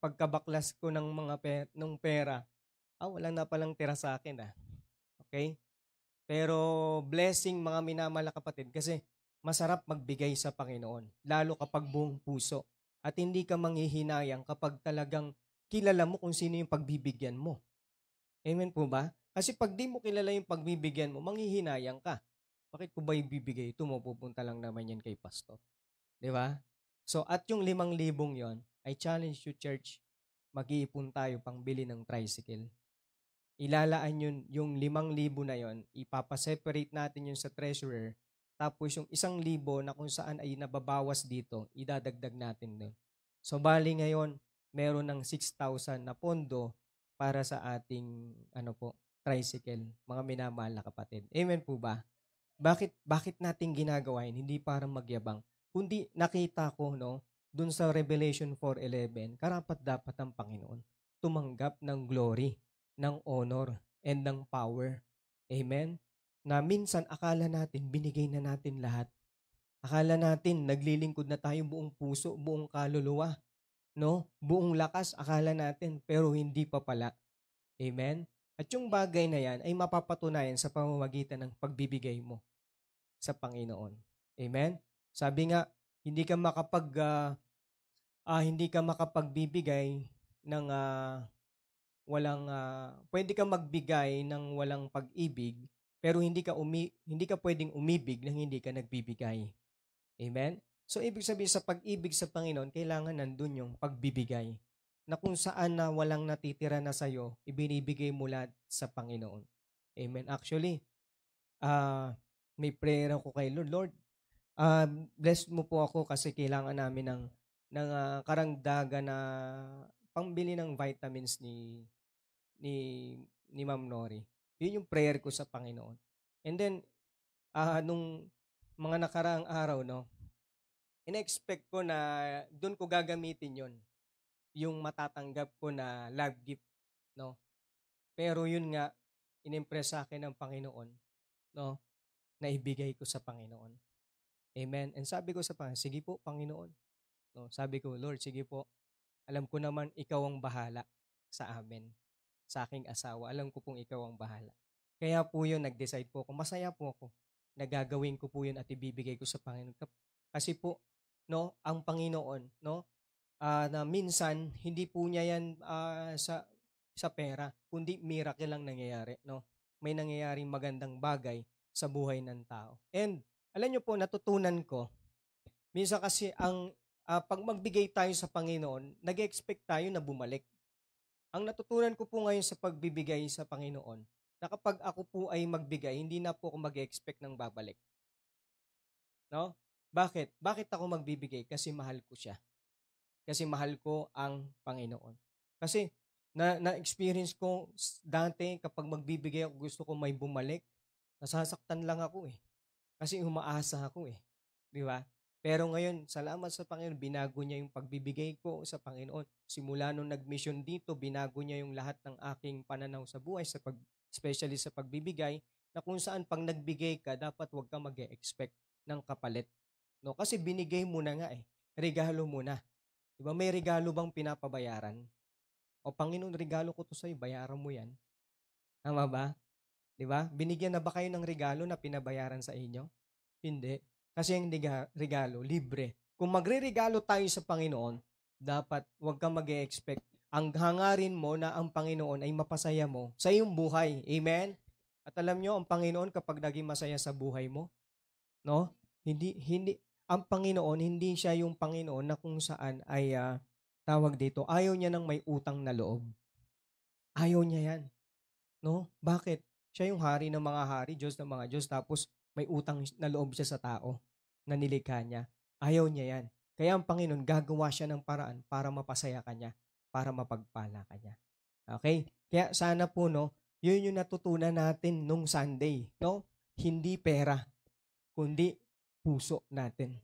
pagkabaklas ko ng ng pera, wala na palang tira sa akin Okay? Pero blessing mga minamahal na kapatid kasi masarap magbigay sa Panginoon, lalo kapag buong puso. At hindi ka manghihinayang kapag talagang kilala mo kung sino yung pagbibigyan mo. Amen po ba? Kasi pag di mo kilala yung pagbibigyan mo, manghihinayang ka. Bakit ko ba ibibigay ito? Mapupunta lang naman yan kay pastor. Di ba? So, at yung 5,000 yon, I challenge you, church, mag-iipon tayo pang bili ng tricycle. Ilalaan yun, yung 5,000 na yon, ipapaseparate natin yun sa treasurer, tapos yung 1,000 na kung saan ay nababawas dito, idadagdag natin doon. So, bali ngayon, meron ng 6,000 na pondo para sa ating tricycle, mga minamahal na kapatid. Amen po ba? Bakit natin ginagawa yun? Hindi para magyabang. Kundi nakita ko, dun sa Revelation 4:11, karapat dapat ang Panginoon tumanggap ng glory, ng honor, and ng power. Amen? Na minsan akala natin, binigay na natin lahat. Akala natin, naglilingkod na tayo buong puso, buong kaluluwa. Buong lakas, akala natin, pero hindi pa pala. Amen? At yung bagay na yan ay mapapatunayan sa pamamagitan ng pagbibigay mo sa Panginoon. Amen? Sabi nga, hindi ka makapagbibigay ng pwede ka magbigay ng walang pag-ibig, pero hindi ka pwedeng umibig nang hindi ka nagbibigay. Amen? So, ibig sabihin sa pag-ibig sa Panginoon, kailangan nandun yung pagbibigay. Na kung saan na walang natitira na sa'yo, ibinibigay mo lahat sa Panginoon. Amen? Actually, may prayer ako kay Lord. Lord, bless mo po ako kasi kailangan namin ng karagdagan na pangbili ng vitamins ni Ma'am Nori. Yun yung prayer ko sa Panginoon. And then, nung mga nakaraang araw, in-expect ko na doon ko gagamitin yon. yung matatanggap ko na love gift, no? Pero yun nga, inimpress sa akin ng Panginoon, no? Na ibigay ko sa Panginoon. Amen. And sabi ko sa Panginoon, sige po, Panginoon. No, sabi ko, Lord, sige po. Alam ko naman ikaw ang bahala sa amin, sa aking asawa. Alam ko pong ikaw ang bahala. Kaya po yun, nag-decide po ako. Masaya po ako. Nagagawin ko po yun at ibibigay ko sa Panginoon. Kasi po, no, ang Panginoon, no, na minsan hindi po niya yan sa pera, kundi miracle lang nangyayari, no. May nangyayaring magandang bagay sa buhay ng tao. And alam niyo po, natutunan ko, minsan kasi pag magbigay tayo sa Panginoon, nag-expect tayo na bumalik. Ang natutunan ko po ngayon sa pagbibigay sa Panginoon, na kapag ako po ay magbigay, hindi na po ako mag-expect ng babalik. No? Bakit? Bakit ako magbibigay? Kasi mahal ko siya. Kasi mahal ko ang Panginoon. Kasi na-experience ko dati kapag magbibigay ako, gusto ko may bumalik, nasasaktan lang ako eh. Kasi umaasa ako eh. Di ba? Pero ngayon, salamat sa Panginoon, binago niya yung pagbibigay ko sa Panginoon. Simula nung nag-mission dito, binago niya yung lahat ng aking pananaw sa buhay, especially sa pagbibigay, na kung saan pag nagbigay ka, dapat huwag ka mag-expect ng kapalit. No? Kasi binigay mo na nga eh. Regalo mo na. Diba? May regalo bang pinapabayaran? O Panginoon, regalo ko to sa'yo, bayaran mo yan. Tama ba? Diba? Binigyan na ba kayo ng regalo na pinabayaran sa inyo? Hindi. Kasi yung regalo, libre. Kung magre-regalo tayo sa Panginoon, dapat huwag kang mag-expect. Ang hangarin mo na ang Panginoon ay mapasaya mo sa iyong buhay. Amen? At alam nyo, ang Panginoon kapag naging masaya sa buhay mo, no? Ang Panginoon, hindi siya yung Panginoon na kung saan ay tawag dito, ayaw niya ng may utang na loob. Ayaw niya yan. No? Bakit? Siya yung hari ng mga hari, Diyos ng mga Diyos, tapos may utang na loob siya sa tao na nilikha niya. Ayaw niya yan. Kaya ang Panginoon, gagawa siya ng paraan para mapasaya ka niya, para mapagpala ka niya. Okay? Kaya sana po, no, yun yung natutunan natin nung Sunday. No? Hindi pera, kundi puso natin.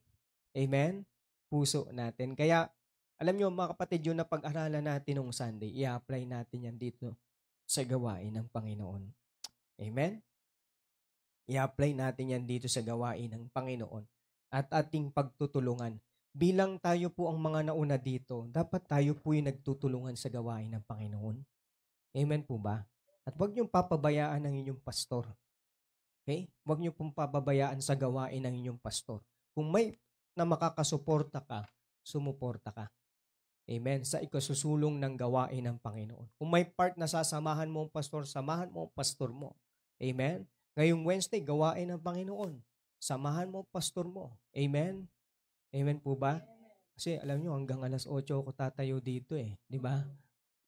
Amen? Puso natin. Kaya, alam nyo, mga kapatid, yun na pag-aralan natin nung Sunday, i-apply natin yan dito sa gawain ng Panginoon. Amen? I-apply natin yan dito sa gawain ng Panginoon at ating pagtutulungan. Bilang tayo po ang mga nauna dito, dapat tayo po yung nagtutulungan sa gawain ng Panginoon. Amen po ba? At huwag niyong papabayaan ng inyong pastor. Okay? Huwag niyo pong pababayaan sa gawain ng inyong pastor. Kung may na makakasuporta ka, sumuporta ka. Amen? Sa ikasusulong ng gawain ng Panginoon. Kung may part na sasamahan mo ang pastor, samahan mo ang pastor mo. Amen? Ngayong Wednesday, gawain ng Panginoon. Samahan mo ang pastor mo. Amen? Amen po ba? Kasi alam nyo, hanggang alas 8 ako tatayo dito eh. Di ba?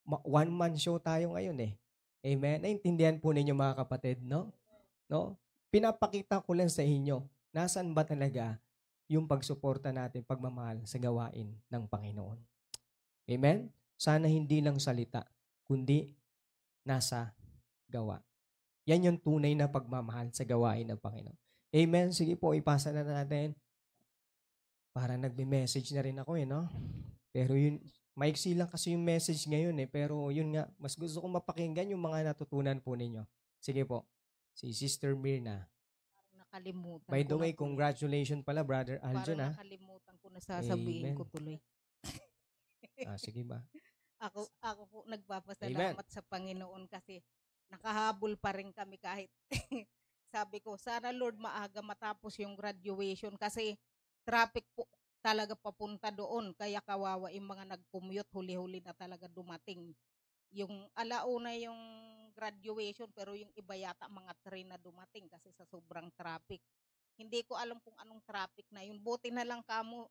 One-man show tayo ngayon eh. Amen? Naintindihan po ninyo mga kapatid, no? No? Pinapakita ko lang sa inyo, nasaan ba talaga yung pagsuporta natin, pagmamahal sa gawain ng Panginoon. Amen? Sana hindi lang salita, kundi nasa gawa. Yan yung tunay na pagmamahal sa gawain ng Panginoon. Amen? Sige po, ipasa na natin. Para nagbe-message na rin ako eh, no? Pero yun, maiksi lang kasi yung message ngayon eh. Pero yun nga, mas gusto kong mapakinggan yung mga natutunan po ninyo. Sige po, si Sister Mirna. Nakalimutan By the ko way, na congratulations pala, Brother Aljon, parang ha? nakalimutan ko na sasabihin Amen. ko tuloy. Sige ba? Ako po nagpapasalamat sa Panginoon kasi nakahabol pa rin kami kahit sabi ko, sana Lord maaga matapos yung graduation kasi traffic po talaga papunta doon. Kaya kawawa yung mga nag-commute, huli-huli na talaga dumating. Yung alauna yung graduation pero yung iba yata mga 3 na dumating kasi sa sobrang traffic. Hindi ko alam kung anong traffic na yun. Buti na lang kamo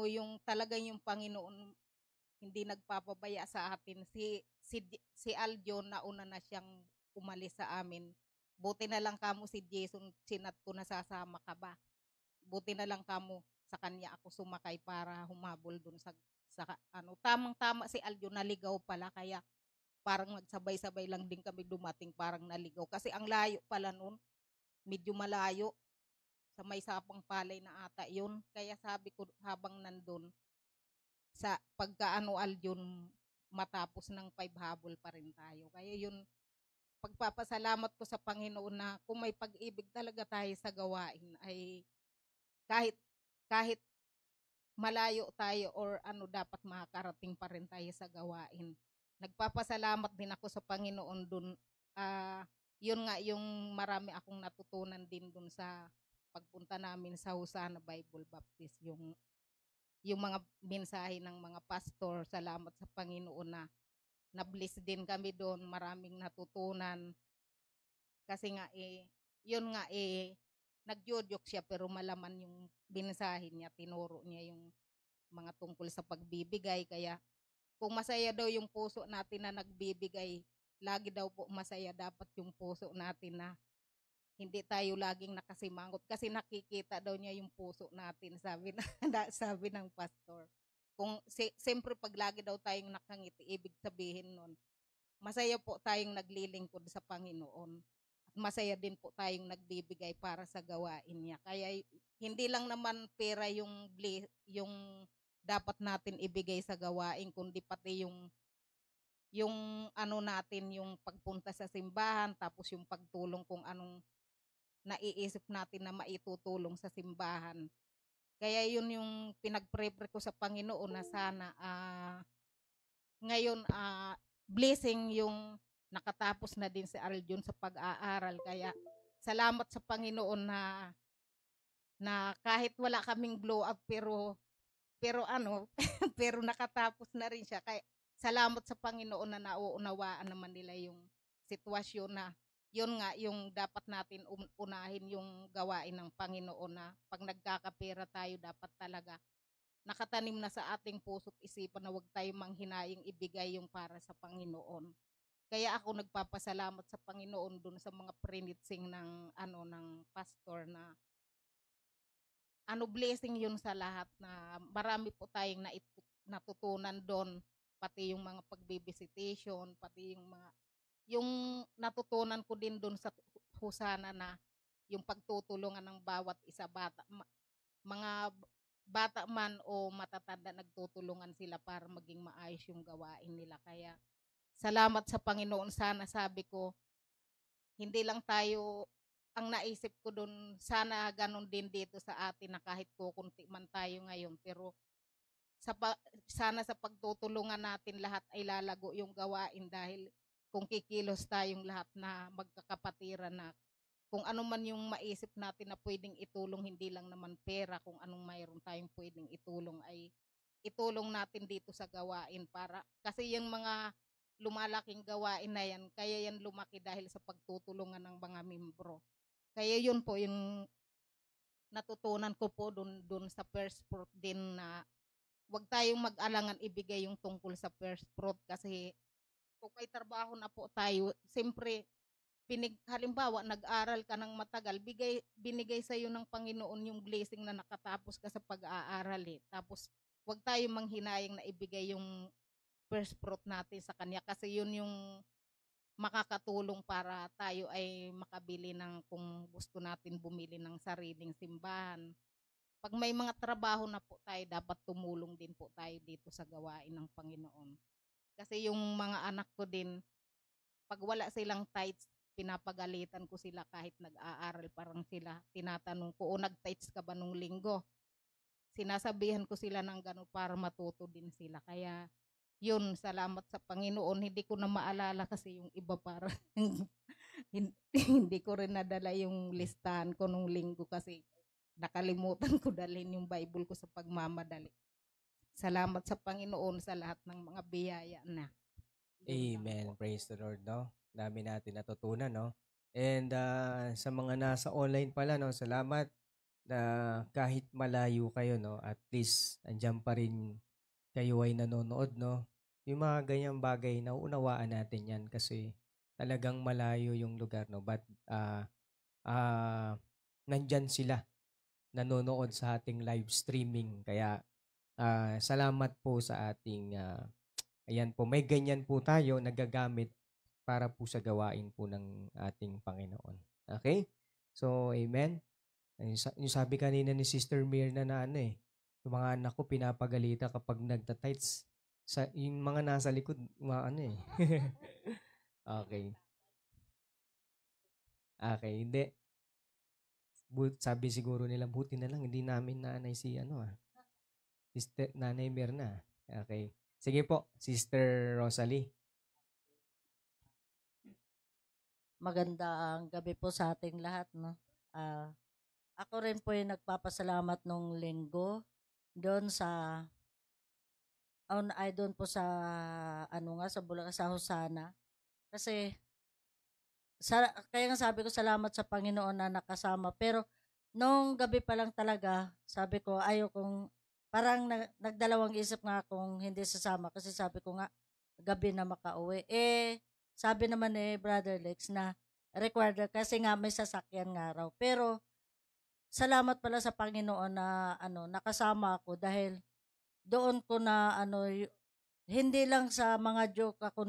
yung talaga yung Panginoon hindi nagpapabaya sa atin. Si Aljon nauna na siyang umalis sa amin. Buti na lang kamo si Jason, sinat ko na sasama ka ba. Buti na lang kamo sa kanya ako sumakay para humabol dun sa tamang-tama si Aljon naligaw pala kaya parang magsabay-sabay lang din kami dumating parang naligaw kasi ang layo pala nun, medyo malayo sa may sapang palay na ata yun. Kaya sabi ko habang nandun, sa pagka-annual yun, matapos ng 5 habol pa rin tayo. Kaya yun, pagpapasalamat ko sa Panginoon na kung may pag-ibig talaga tayo sa gawain ay kahit kahit malayo tayo or ano, dapat makakarating pa rin tayo sa gawain. Nagpapasalamat din ako sa Panginoon dun. Yun nga yung marami akong natutunan din dun sa pagpunta namin sa Hosanna Bible Baptist, yung mga mensahe ng mga pastor. Salamat sa Panginoon na na-bless din kami doon, maraming natutunan. Kasi nga yun nga nagjojoke siya pero malaman yung mensahe niya, tinuro niya yung mga tungkol sa pagbibigay. Kaya kung masaya daw yung puso natin na nagbibigay, lagi daw po masaya dapat yung puso natin na hindi tayo laging nakasimangot kasi nakikita daw niya yung puso natin, sabi ng pastor. Kung siyempre pag lagi daw tayong nakangiti, ibig sabihin nun, masaya po tayong naglilingkod sa Panginoon. At masaya din po tayong nagbibigay para sa gawain niya. Kaya hindi lang naman pera yung dapat natin ibigay sa gawain, kundi pati yung ano natin, yung pagpunta sa simbahan, tapos yung pagtulong kung anong naiisip natin na maitutulong sa simbahan. Kaya yun yung pinag-pray ko sa Panginoon na sana ngayon blessing yung nakatapos na din si Arjun sa pag-aaral. Kaya salamat sa Panginoon na kahit wala kaming glow up pero pero nakatapos na rin siya. Kaya salamat sa Panginoon na nauunawaan naman nila yung sitwasyon na yun nga yung dapat natin unahin yung gawain ng Panginoon, na pag nagkakapera tayo dapat talaga nakatanim na sa ating puso't isipan na huwag tayong manghinayang ibigay yung para sa Panginoon. Kaya ako nagpapasalamat sa Panginoon dun sa mga prinitsing ng pastor na blessing yun sa lahat, na marami po tayong natutunan doon, pati yung mga pagbibisitation, pati yung natutunan ko din doon sa Hosanna na yung pagtutulungan ng bawat isa, mga bata man o matatanda, nagtutulungan sila para maging maayos yung gawain nila. Kaya salamat sa Panginoon. Sana, sabi ko, hindi lang tayo, ang naisip ko doon, sana ganun din dito sa atin na kahit kukunti man tayo ngayon, pero sana sa pagtutulungan natin lahat ay lalago yung gawain, dahil kung kikilos tayong lahat na magkakapatiran na kung ano man yung maisip natin na pwedeng itulong, hindi lang naman pera, kung anong mayroon tayong pwedeng itulong ay itulong natin dito sa gawain, para kasi yung mga lumalaking gawain na yan, kaya yan lumaki dahil sa pagtutulungan ng mga membro. Kaya yun po yung natutunan ko po dun sa first fruit din, na huwag tayong mag-alangan ibigay yung tungkol sa first fruit. Kasi kung may trabaho na po tayo, siyempre, halimbawa, nag-aral ka ng matagal, binigay sa iyo ng Panginoon yung blessing na nakatapos ka sa pag-aaral. Tapos, huwag tayong manghinayang na ibigay yung first fruit natin sa Kanya, kasi yun yung makakatulong para tayo ay makabili ng, kung gusto natin bumili ng sariling simbahan. Pag may mga trabaho na po tayo, dapat tumulong din po tayo dito sa gawain ng Panginoon. Kasi yung mga anak ko din, pag wala silang tithes, pinapagalitan ko sila kahit nag-aaral. Parang sila, tinatanong ko, nag-tithes ka ba nung linggo? Sinasabihan ko sila ng gano'n para matuto din sila. Kaya yun, salamat sa Panginoon. Hindi ko na maalala kasi yung iba, para hindi ko rin nadala yung listahan ko nung linggo kasi nakalimutan ko dalhin yung Bible ko sa pagmamadali. Salamat sa Panginoon sa lahat ng mga biyaya na. Amen. Praise the Lord, no? Dami natin natutunan, no? And sa mga nasa online pala, no? Salamat na kahit malayo kayo, no? At least andyan pa rin kayo ay nanonood, no? Yung mga ganyang bagay, nauunawaan natin yan kasi talagang malayo yung lugar, no? But nandyan sila nanonood sa ating live streaming. Kaya salamat po sa ating ayan po, may ganyan po tayo nagagamit para po sa gawain po ng ating Panginoon. Okay? So, amen. Yung sabi kanina ni Sister Mirna na Yung mga anak ko pinapagalita kapag nagta-tights. Yung mga nasa likod, ano eh. Okay. Okay, hindi. Sabi siguro nila, buti na lang, hindi namin nanay si Sister Nanay Mirna. Okay. Sige po, Sister Rosalie. Magandang gabi po sa ating lahat, no? Ako rin po yung nagpapasalamat nung linggo doon sa doon po sa sa Bulacan, sa Hosana. Kasi kaya nga sabi ko salamat sa Panginoon na nakasama, pero nung gabi pa lang talaga, sabi ko kong parang nagdalawang isip nga akong hindi sasama kasi sabi ko nga gabi na makauwi. Sabi naman ni Brother Lex na required kasi nga may sasakyan nga raw. Pero salamat pala sa Panginoon na nakasama ako dahil doon ko na hindi lang sa mga joke ako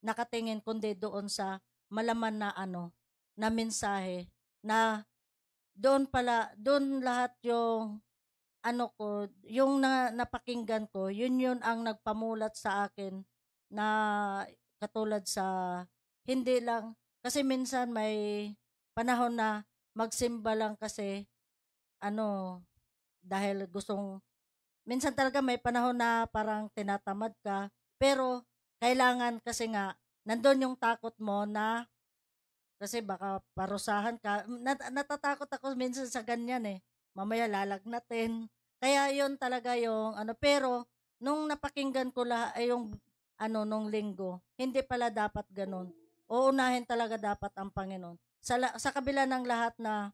nakatingin kundi doon sa malaman na na mensahe na doon lahat yung yung napakinggan ko, yun ang nagpamulat sa akin na katulad sa hindi lang kasi minsan may panahon na magsimba lang kasi dahil minsan talaga may panahon na parang tinatamad ka, pero kailangan kasi nga nandun yung takot mo na kasi baka parusahan ka. Natatakot ako minsan sa ganyan mamaya lalagnatin. Kaya yun talaga yung pero nung napakinggan ko yung nung linggo, hindi pala dapat ganun. Uunahin talaga dapat ang Panginoon. Sa kabila ng lahat na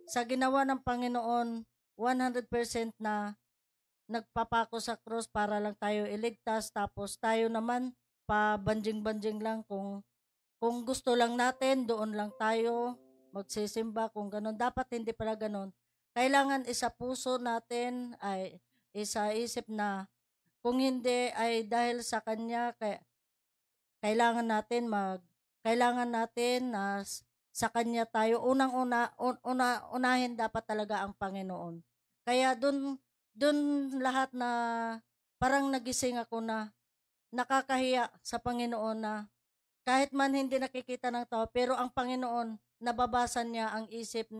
sa ginawa ng Panginoon, 100% na nagpapako sa cross para lang tayo iligtas, tapos tayo naman pa-banjing-banjing lang kung gusto lang natin, doon lang tayo magsisimba kung ganun. Dapat hindi pala ganun. Kailangan isa puso natin ay isa isip na kung hindi ay dahil sa Kanya, kailangan natin na sa Kanya tayo. Unahin dapat talaga ang Panginoon. Kaya doon lahat na parang nagising ako na nakakahiya sa Panginoon na kahit man hindi nakikita ng tao, pero ang Panginoon, nababasa niya ang isip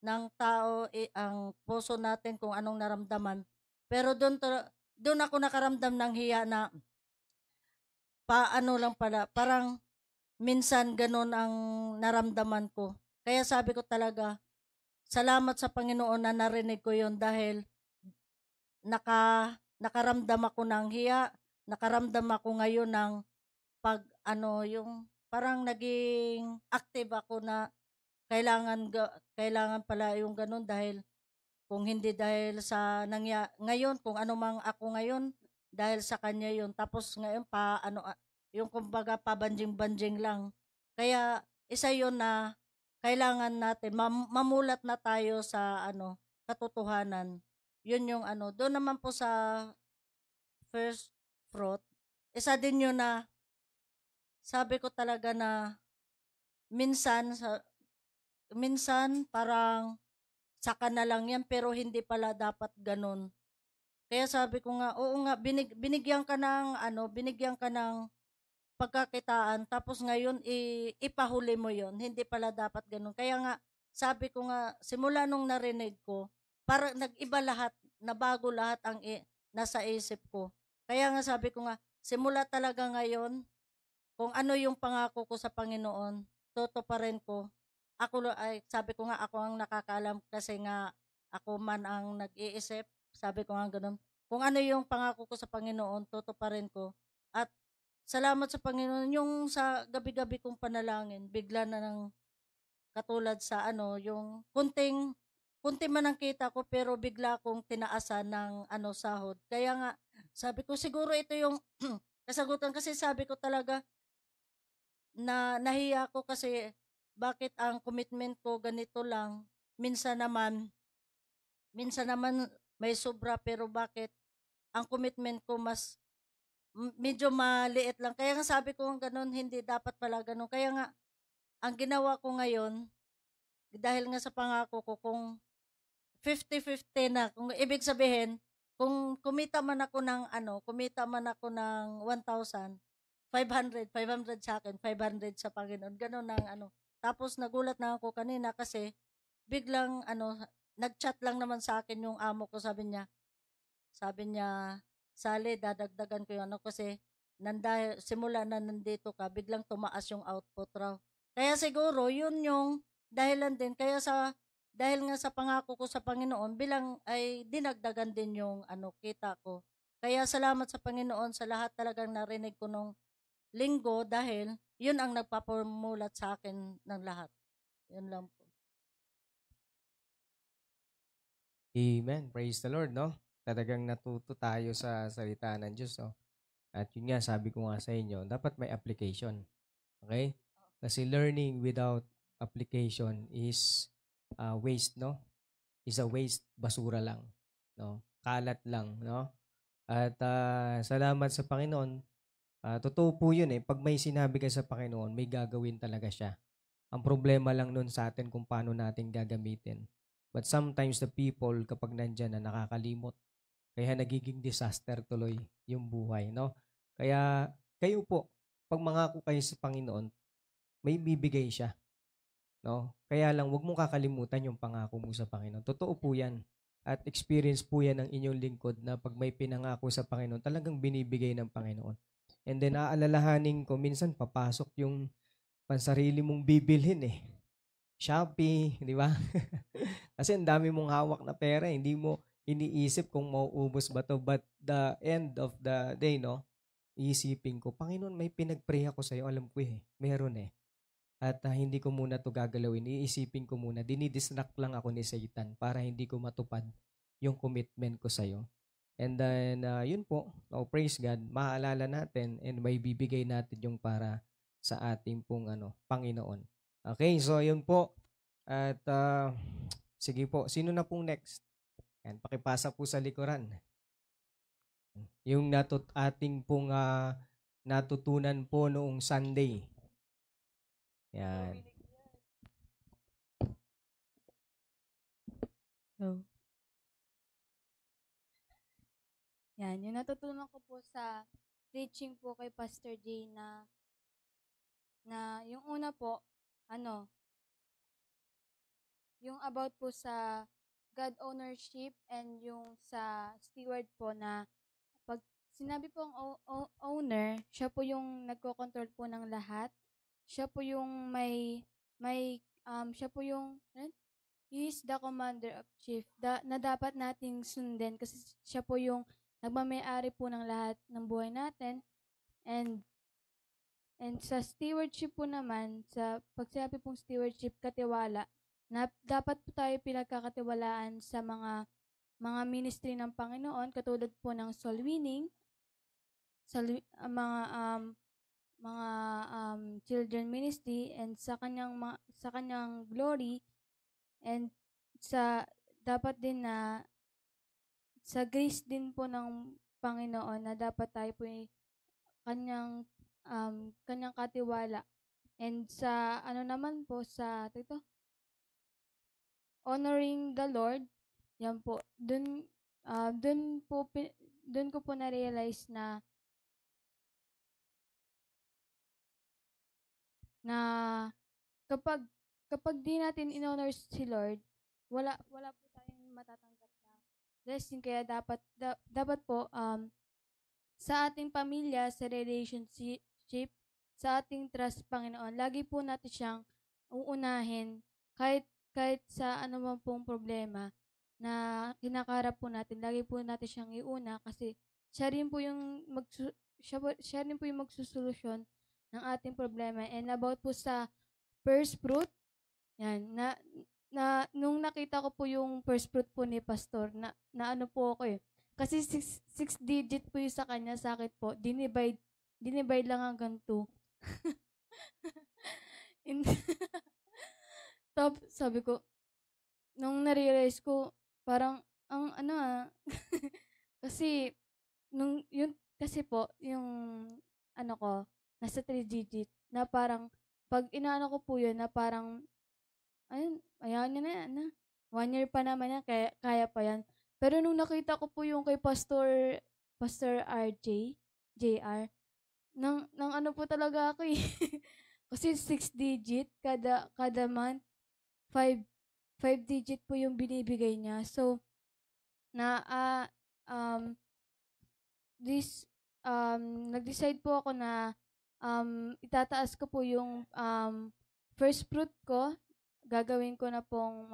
ng tao, ang puso natin kung anong naramdaman. Pero doon ako nakaramdam ng hiya na lang pala, parang minsan ganun ang naramdaman ko. Kaya sabi ko talaga, salamat sa Panginoon na narinig ko yon dahil nakaramdam ako ng hiya, nakaramdam ako ngayon ng yung parang naging active ako na kailangan pala yung ganun dahil kung hindi dahil sa ngayon, kung ano mang ako ngayon, dahil sa Kanya yun. Tapos ngayon yung kumbaga pabanjing-banjing lang. Kaya isa yun na kailangan natin, mamulat na tayo sa katotohanan. Yun yung doon naman po sa first fruit, isa din yun na sabi ko talaga na minsan parang saka na lang yan pero hindi pala dapat ganun. Kaya sabi ko nga, oo nga, binigyan ka ng pagkakitaan tapos ngayon ipahuli mo yon. Hindi pala dapat ganun. Kaya nga, sabi ko nga, simula nung narinig ko, parang nag-iba lahat, nabago lahat ang nasa isip ko. Kaya nga sabi ko nga, simula talaga ngayon, kung ano yung pangako ko sa Panginoon, tutuparin ko. Sabi ko nga, ako ang nakakaalam kasi nga ako man ang nag-iisip. Sabi ko nga ganun. Kung ano yung pangako ko sa Panginoon, tutuparin ko. At salamat sa Panginoon, yung sa gabi-gabi kong panalangin, bigla na ng katulad sa yung kunti man ang kita ko pero bigla kong tinaasan ng sahod. Kaya nga, sabi ko siguro ito yung kasagutan kasi sabi ko talaga, na nahiya ko kasi bakit ang commitment ko ganito lang, minsan naman may sobra pero bakit ang commitment ko medyo maliit lang. Kaya nga sabi ko ganun, hindi dapat pala ganun. Kaya nga ang ginawa ko ngayon dahil nga sa pangako ko kung 50-50 na, kung ibig sabihin kung kumita man ako ng 1,000, 500 sa akin, 500 sa Panginoon. Ganun ang. Tapos nagulat na ako kanina kasi biglang nag-chat lang naman sa akin yung amo ko, sabi niya, Sally, dadagdagan ko yung kasi simula na nandito ka, biglang tumaas yung output raw. Kaya siguro yun yung dahilan din. Dahil nga sa pangako ko sa Panginoon, bilang ay dinagdagan din yung kita ko. Kaya salamat sa Panginoon sa lahat talagang narinig ko nung linggo dahil yun ang nagpapamulat sa akin ng lahat. Yun lang po. Amen. Praise the Lord, no? Talagang natuto tayo sa salita ng Diyos, no? At yun nga, sabi ko nga sa inyo, dapat may application. Okay? Kasi learning without application is waste, no? Is a waste, basura lang, no? Kalat lang, no? At salamat sa Panginoon. Totoo po yun eh. Pag may sinabi ka sa Panginoon, may gagawin talaga siya. Ang problema lang nun sa atin kung paano natin gagamitin. But sometimes the people, kapag nandyan na nakakalimot, kaya nagiging disaster tuloy yung buhay, no? Kaya kayo po, pag mangako kayo sa Panginoon, may bibigay siya, no? Kaya lang, huwag mong kakalimutan yung pangako mo sa Panginoon. Totoo po yan. At experience po yan ng inyong lingkod na pag may pinangako sa Panginoon, talagang binibigay ng Panginoon. And then, aalalahanin ko, minsan papasok yung pansarili mong bibilhin eh. Shopee, di ba? Kasi ang dami mong hawak na pera, hindi mo iniisip kung mauubos ba to. But the end of the day, no, iisipin ko, Panginoon, may pinag-pray ako sa'yo. Alam ko meron eh. At hindi ko muna to gagalawin. Iisipin ko muna, dinidistract lang ako ni Satan para hindi ko matupad yung commitment ko sa'yo. And then, yun po, praise God, maaalala natin and may bibigay natin yung para sa ating pong Panginoon. Okay, so yun po. At sige po, sino na pong next? Yan, pakipasa po sa likuran. Yung ating pong natutunan po noong Sunday. Yan. So, yan, yung natutunan ko po sa preaching po kay Pastor J na yung una po, yung about po sa God ownership and yung sa steward po na pag sinabi po ang owner, siya po yung nagko-control po ng lahat. Siya po yung siya po yung, he is the commander of chief na dapat nating sundin kasi siya po yung nagmamayari po ng lahat ng buhay natin. And sa stewardship po naman, sa pagsabi pong stewardship, katiwala, na dapat po tayo pinagkakatiwalaan sa mga ministry ng Panginoon, katulad po ng soul winning, sa mga children ministry, and sa kanyang glory, and dapat din na sa grace din po ng Panginoon na dapat tayo po kanyang katiwala. And sa naman po sa honoring the Lord, yan po, dun ko po na-realize na kapag di natin in-honor si Lord, wala po tayong matatanggap na blessing. Kaya dapat po sa ating pamilya, sa relationship, sa ating trust Panginoon, lagi po natin siyang uunahin kahit sa anumang pong problema na kinakarap po natin, lagi po natin siyang iuna kasi siya rin po yung magsusolusyon ng ating problema. And about po sa first fruit, yan, nung nakita ko po yung first fruit po ni Pastor, na po ako kasi 6 digit po yung sa kanya, sa akin po, dinivide lang hanggang 2. Top, sabi ko, nung na-realize ko, parang, kasi, kasi po, yung, ko, nasa 3 digit, na parang, pag inaano ko po yun, na parang, ayaw niya na yan, 1 year pa naman yan, kaya pa yan. Pero nung nakita ko po yung kay Pastor JR, nang ano po talaga ako eh. Kasi 6 digit kada month, 5 digit po yung binibigay niya. So, na this nag-decide po ako na itataas ko po yung first fruit ko. Gagawin ko na pong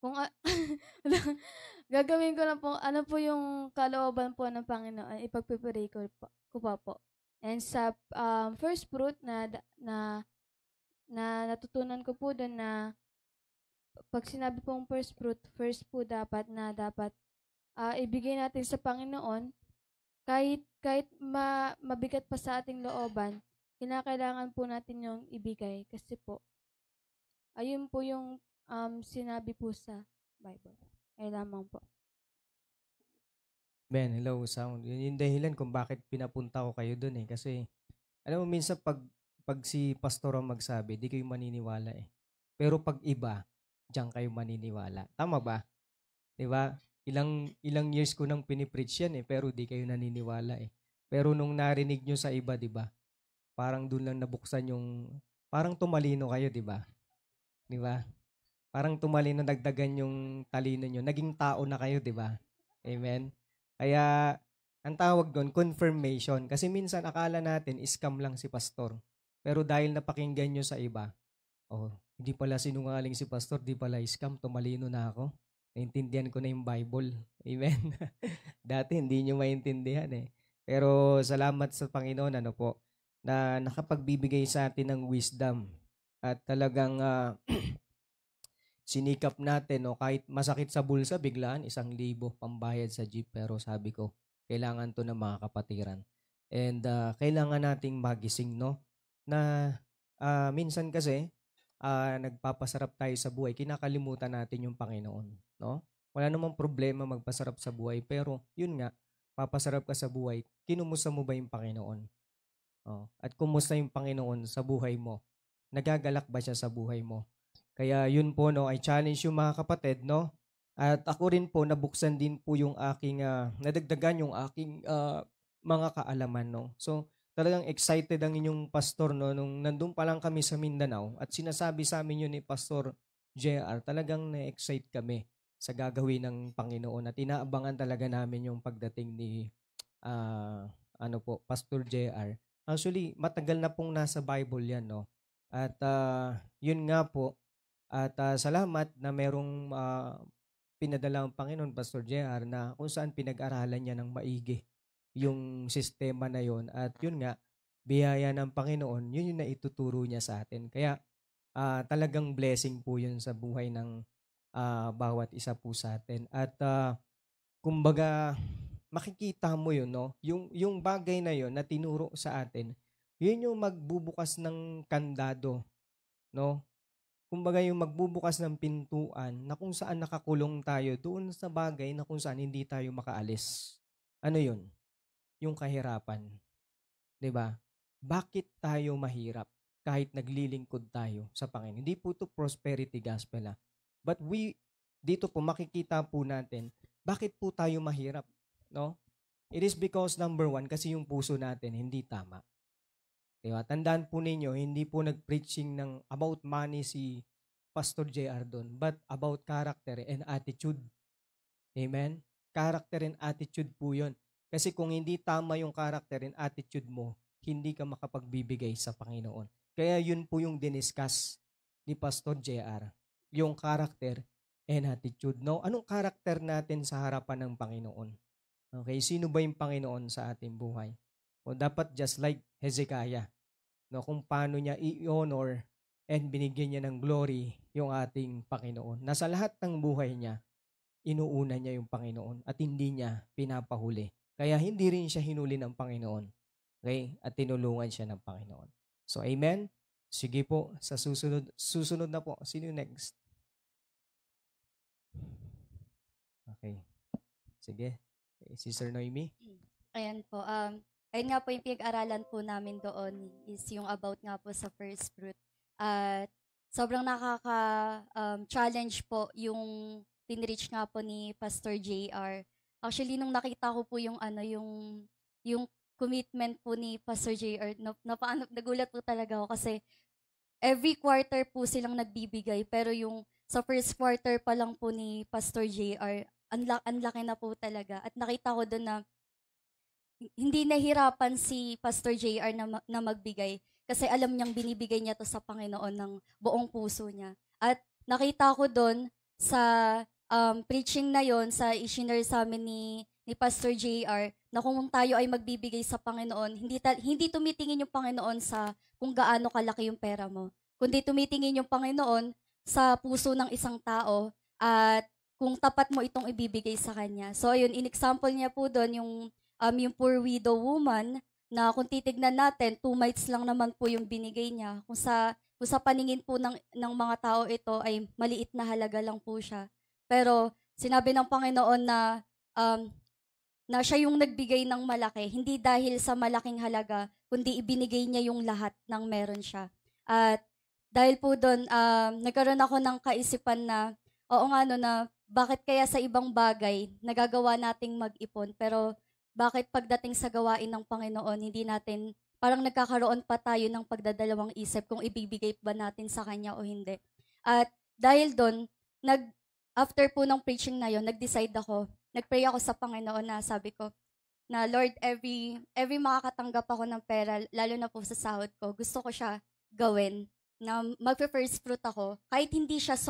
kung gagawin ko na po ano po yung kalooban po ng Panginoon, ipagpipray ko pa po. And sa first fruit na natutunan ko po doon na pag sinabi pong first fruit, first po dapat ibigay natin sa Panginoon kahit mabigat pa sa ating looban, kinakailangan po natin yung ibigay kasi po ayun po yung sinabi po sa Bible. Ay lamang po. Ben, hello, sound. Yun yung dahilan kung bakit pinapunta ko kayo doon eh. Kasi, alam mo, minsan pag si pastor ang magsabi, di kayo maniniwala eh. Pero pag iba, diyan kayo maniniwala. Tama ba? Diba? Ilang years ko nang pinipreach yan eh, pero di kayo naniniwala eh. Pero nung narinig nyo sa iba, diba? Parang doon lang nabuksan parang tumalino kayo, diba? Diba? Parang tumalino, nagdagan yung talino nyo. Naging tao na kayo, diba? Amen? Kaya, ang tawag doon, confirmation. Kasi minsan akala natin, scam lang si pastor. Pero dahil napakinggan nyo sa iba, hindi pala sinungaling si pastor, di pala scam, tumalino na ako. Naintindihan ko na yung Bible. Amen? Dati hindi nyo maintindihan eh. Pero salamat sa Panginoon, na nakapagbibigay sa atin ng wisdom. At talagang sinikap natin, kahit masakit sa bulsa, biglaan 1,000 pambayad sa jeep. Pero sabi ko, kailangan to ng mga kapatiran. And kailangan nating magising, na minsan kasi, nagpapasarap tayo sa buhay, kinakalimutan natin yung Panginoon. No? Wala namang problema magpasarap sa buhay, pero yun nga, papasarap ka sa buhay, kinumusta mo ba yung Panginoon? At kumusta yung Panginoon sa buhay mo? Nagagalak ba siya sa buhay mo? Kaya yun po, I challenge yung mga kapatid, At ako rin po, nabuksan din po yung aking, nadagdagan yung aking mga kaalaman, So, talagang excited ang inyong pastor, nung nandun pa lang kami sa Mindanao at sinasabi sa amin yun ni Pastor JR, talagang na-excite kami sa gagawin ng Panginoon at inaabangan talaga namin yung pagdating ni Pastor JR. Actually, matagal na pong nasa Bible yan, At yun nga po, at salamat na merong pinadala ang Panginoon, Pastor JR, na kung saan pinag-aralan niya ng maigi yung sistema na yon. At yun nga, biyaya ng Panginoon, yun yung naituturo niya sa atin. Kaya talagang blessing po yun sa buhay ng bawat isa po sa atin. At kumbaga, makikita mo yun, yung bagay na yun na tinuro sa atin, yun yung magbubukas ng kandado, Kumbaga yung magbubukas ng pintuan na kung saan nakakulong tayo doon sa bagay na kung saan hindi tayo makaalis. Ano yun? Yung kahirapan. 'Di ba? Bakit tayo mahirap kahit naglilingkod tayo sa Panginoon? Hindi po ito prosperity gospel. But dito po makikita po natin, bakit po tayo mahirap? It is because number 1, kasi yung puso natin hindi tama. Diba? Tandaan po ninyo, hindi po nag-preaching about money si Pastor JR doon, but about character and attitude. Amen? Character and attitude po yun. Kasi kung hindi tama yung character and attitude mo, hindi ka makapagbibigay sa Panginoon. Kaya yun po yung diniscuss ni Pastor JR, yung character and attitude. Anong character natin sa harapan ng Panginoon? Okay, sino ba yung Panginoon sa ating buhay? O dapat just like Hezekiah, kung paano niya i-honor and binigyan niya ng glory yung ating Panginoon. Nasa lahat ng buhay niya, inuuna niya yung Panginoon at hindi niya pinapahuli. Kaya hindi rin siya hinuli ng Panginoon. Okay? At tinulungan siya ng Panginoon. So, amen? Sige po, sa susunod na po. Sino next? Okay. Sige. Sister Noemi? Ayan po. Ayun nga po yung pinag-aralan po namin doon is yung about nga po sa first fruit. At sobrang nakaka-challenge po yung tinreach nga po ni Pastor JR. Actually, nung nakita ko po yung yung commitment po ni Pastor JR, nagulat po talaga ako kasi every quarter po silang nagbibigay, pero yung sa first quarter pa lang po ni Pastor JR, ang laki na po talaga. At nakita ko doon na hindi nahirapan si Pastor JR na magbigay kasi alam niyang binibigay niya to sa Panginoon ng buong puso niya. At nakita ko doon sa preaching na yon, sa i-share sa amin ni Pastor JR, na kung tayo ay magbibigay sa Panginoon, hindi tumitingin yung Panginoon sa kung gaano kalaki yung pera mo, kundi tumitingin yung Panginoon sa puso ng isang tao at kung tapat mo itong ibibigay sa Kanya. So ayun, in-example niya po doon yung poor widow woman na kung titignan natin, 2 mites lang naman po yung binigay niya. Kung sa paningin po ng mga tao ito ay maliit na halaga lang po siya. Pero sinabi ng Panginoon na siya yung nagbigay ng malaki, hindi dahil sa malaking halaga, kundi ibinigay niya yung lahat ng meron siya. At dahil po doon, nagkaroon ako ng kaisipan na, oo nga no, na bakit kaya sa ibang bagay nagagawa nating mag-ipon, pero bakit pagdating sa gawain ng Panginoon, hindi natin, parang nagkakaroon pa tayo ng pagdadalawang isip kung ibibigay ba natin sa Kanya o hindi. At dahil doon, after po ng preaching na yon, nag-pray ako sa Panginoon na sabi ko, na Lord, every makakatanggap ako ng pera, lalo na po sa sahod ko, gusto ko siya gawin, na magpe-first fruit ako, kahit hindi siya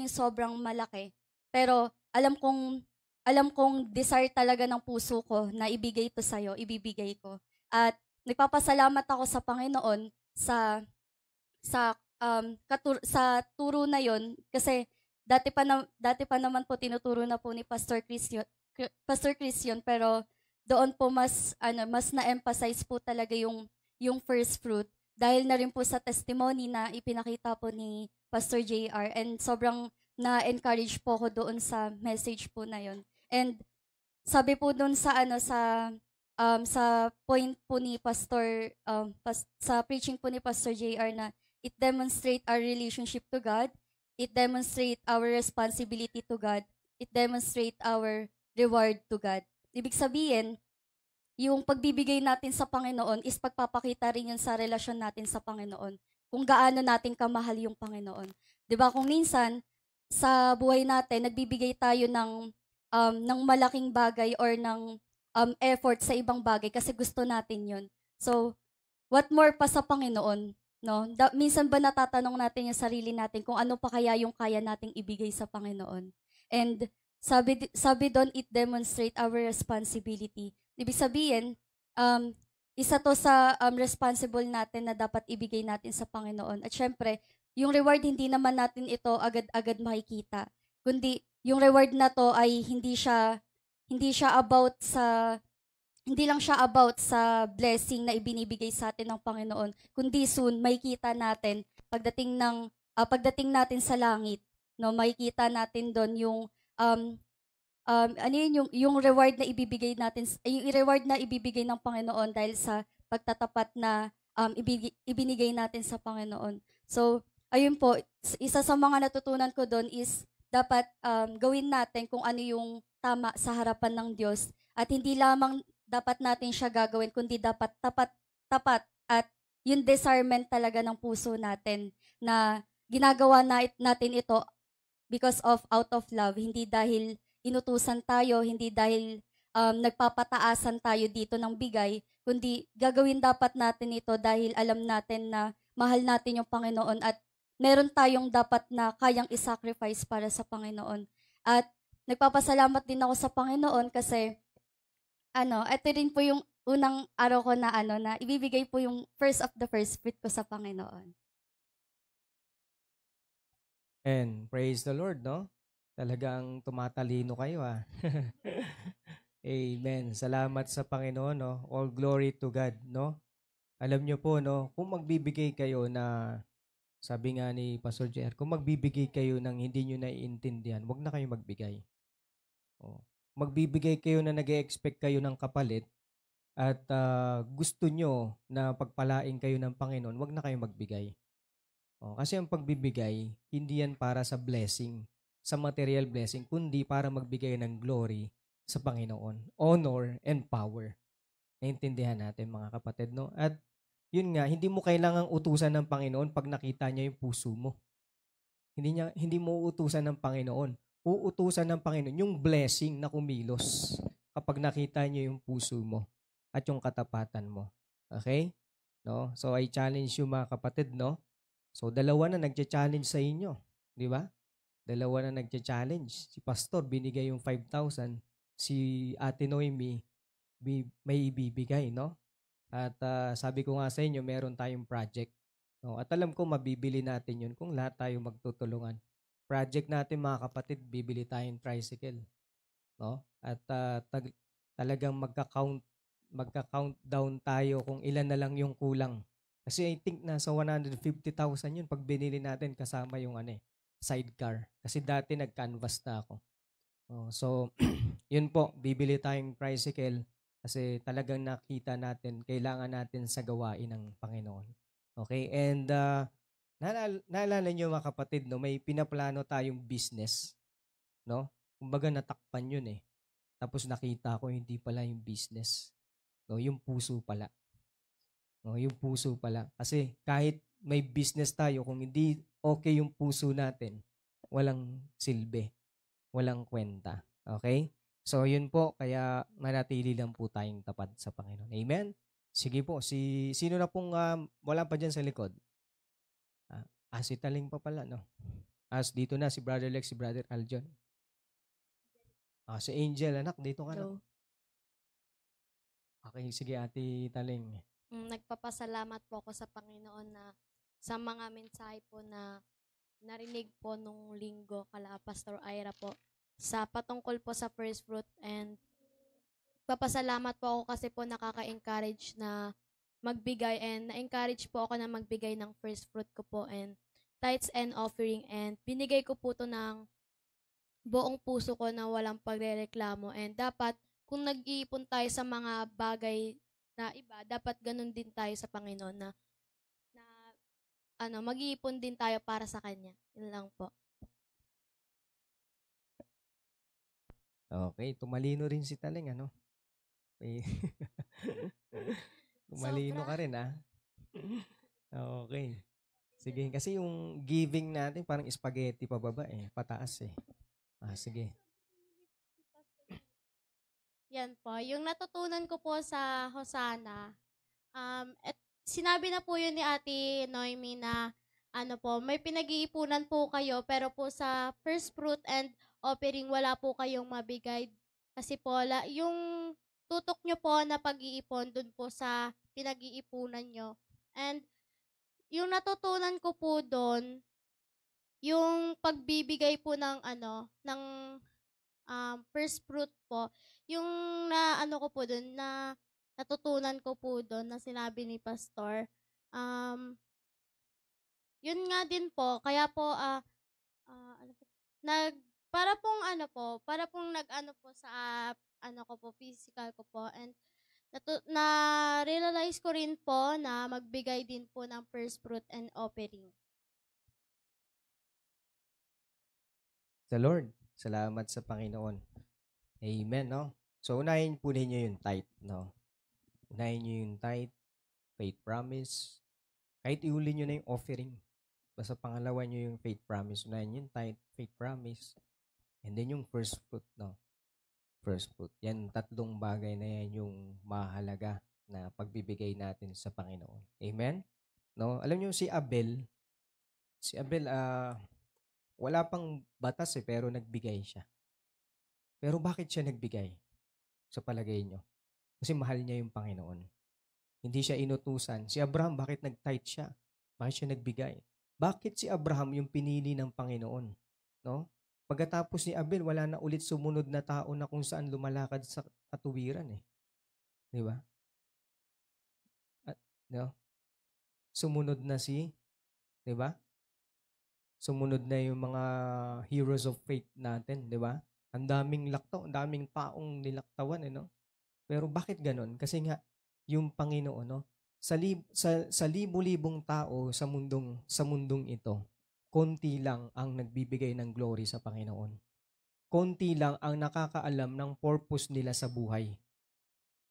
yung sobrang malaki, pero alam kong desire talaga ng puso ko na ibigay ito sa'yo, ibibigay ko. At nagpapasalamat ako sa Panginoon sa turo na yon kasi dati pa naman po tinuturo na po ni Pastor Christian, pero doon po mas na-emphasize po talaga yung first fruit dahil na rin po sa testimony na ipinakita po ni Pastor JR, and sobrang na-encourage po ako doon sa message po na yon. And sabi po doon sa point po ni Pastor, sa preaching po ni Pastor JR na it demonstrate our relationship to God, it demonstrate our responsibility to God, it demonstrate our reward to God. Ibig sabihin, yung pagbibigay natin sa Panginoon is pagpapakita rin yun sa relasyon natin sa Panginoon, kung gaano natin kamahal yung Panginoon. 'Di ba, kung minsan sa buhay natin nagbibigay tayo ng malaking bagay or ng effort sa ibang bagay kasi gusto natin yun. So, what more pa sa Panginoon, no? Minsan ba natatanong natin yung sarili natin kung ano pa kaya yung kaya nating ibigay sa Panginoon? And sabi doon, it demonstrate our responsibility. Ibig sabihin, isa to sa responsible natin na dapat ibigay natin sa Panginoon. At syempre, yung reward, hindi naman natin ito agad-agad makikita. Kundi, yung reward na to ay hindi lang siya about sa blessing na ibinibigay sa atin ng Panginoon, kundi soon makikita natin pagdating natin sa langit, no, makikita natin doon yung reward na ibibigay natin, yung reward na ibibigay ng Panginoon dahil sa pagtatapat na ibinigay natin sa Panginoon. So, ayun po, isa sa mga natutunan ko doon is dapat gawin natin kung ano yung tama sa harapan ng Diyos, at hindi lamang dapat natin siya gagawin, kundi dapat tapat at yung discernment talaga ng puso natin na ginagawa natin ito because of out of love, hindi dahil inutusan tayo, hindi dahil nagpapataasan tayo dito ng bigay, kundi gagawin dapat natin ito dahil alam natin na mahal natin yung Panginoon at meron tayong dapat na kayang isacrifice para sa Panginoon. At nagpapasalamat din ako sa Panginoon kasi ito rin po yung unang araw ko na ibibigay po yung first of the first fruit ko sa Panginoon. And praise the Lord, no? Talagang tumatalino kayo, ah. Amen. Salamat sa Panginoon, no? All glory to God, no? Alam niyo po, no, kung magbibigay kayo na, sabi nga ni Pastor JR, kung magbibigay kayo ng hindi nyo naiintindihan, huwag na kayo magbigay. Oh. Magbibigay kayo na nag-e-expect kayo ng kapalit at gusto nyo na pagpalain kayo ng Panginoon, huwag na kayo magbigay. Oh, kasi ang pagbibigay, hindi yan para sa blessing. sa material blessing, kundi para magbigay ng glory sa Panginoon. Honor and power. Naintindihan natin mga kapatid, no? At yun nga, hindi mo kailangang utusan ng Panginoon pag nakita niya yung puso mo. Hindi mo uutusan ng Panginoon. Uutusan ng Panginoon yung blessing na kumilos kapag nakita niya yung puso mo at yung katapatan mo. Okay? No? So I challenge you mga kapatid, no? So dalawa na nagcha-challenge sa inyo, di ba? Dalawa na nagcha-challenge. Si Pastor binigay yung 5,000, si Ate Noemi may ibibigay, no? At sabi ko nga sa inyo, meron tayong project. No? At alam ko mabibili natin yun kung lahat tayo magtutulungan. Project natin mga kapatid, bibili tayong tricycle. No? At talagang magka-countdown tayo kung ilan na lang yung kulang. Kasi I think nasa 150,000 yun pag binili natin kasama yung sidecar. Kasi dati nag-canvas na ako. So, yun po, bibili tayong tricycle kasi talagang nakita natin, kailangan natin sa gawain ng Panginoon. Okay? And naalala niyo mga kapatid, no, may pinaplano tayong business. No? Kumbaga natakpan yun eh. Tapos nakita ko hindi pala yung business. No, yung puso pala. No, yung puso pala. Kasi kahit may business tayo, kung hindi okay yung puso natin, walang silbi, walang kwenta. Okay? So, yun po. Kaya manatili lang po tayong tapat sa Panginoon. Amen? Sige po. Sino na pong wala pa dyan sa likod? Si Taling pa pala, no? Dito na si Brother Lex, si Brother Aljon. Si Angel, anak, dito ka na. Okay, sige, Ate Taling. Nagpapasalamat po ako sa Panginoon na sa mga mensahe po na narinig po nung linggo kala Pastor Ira po sa patungkol po sa first fruit, and papasalamat po ako kasi po nakaka-encourage na magbigay, and na-encourage po ako na magbigay ng first fruit ko po and tithes and offering, and binigay ko po to ng buong puso ko na walang pagrereklamo. And dapat kung nag-iipon tayo sa mga bagay na iba, dapat ganun din tayo sa Panginoon na mag-iipon din tayo para sa Kanya. Yun lang po. Okay, tumalino rin si Taling, ano? Okay. Tumalino ka rin, Okay. Sige, kasi yung giving natin parang spaghetti pababa pataas sige. Yan po. Yung natutunan ko po sa Hosanna, sinabi na po yun ni Ate Noemi na may pinag-iipunan po kayo, pero po sa first fruit and offering wala po kayong mabigay. Kasi po, yung tutok nyo po na pag-iipon dun po sa pinag-iipunan nyo. And yung natutunan ko po doon, yung pagbibigay po ng first fruit po, yung ko po doon, na natutunan ko po doon na sinabi ni Pastor, yun nga din po, kaya po, para pong sa ko po, physical ko po, and na-realize ko rin po na magbigay din po ng first fruit and offering. Sa Lord, salamat sa Panginoon. Amen, no? So, unahin po ninyo yung tithe, no? Unahin nyo yung tithe, faith promise. Kahit ihuli nyo na yung offering. Basta pangalawa nyo yung faith promise. Unahin nyo yung tithe, faith promise. And then yung first fruit, no? First fruit. Yan, tatlong bagay na yan yung mahalaga na pagbibigay natin sa Panginoon. Amen? No? Alam nyo si Abel, wala pang batas pero nagbigay siya. Pero bakit siya nagbigay? Sa palagay nyo? Kasi mahal niya yung Panginoon. Hindi siya inutusan. Si Abraham, bakit nag-tithe siya? Bakit siya nagbigay? Bakit si Abraham yung pinili ng Panginoon? No? Pagkatapos ni Abel, wala na ulit sumunod na tao na kung saan lumalakad sa katuwiran Di ba? No? Sumunod na di ba? Sumunod na yung mga heroes of faith natin, di ba? Ang daming laktaw, ang daming taong nilaktawan, no? Pero bakit ganon? Kasi nga, yung Panginoon, no? Sa libu-libong tao sa mundong ito, konti lang ang nagbibigay ng glory sa Panginoon. Konti lang ang nakakaalam ng purpose nila sa buhay.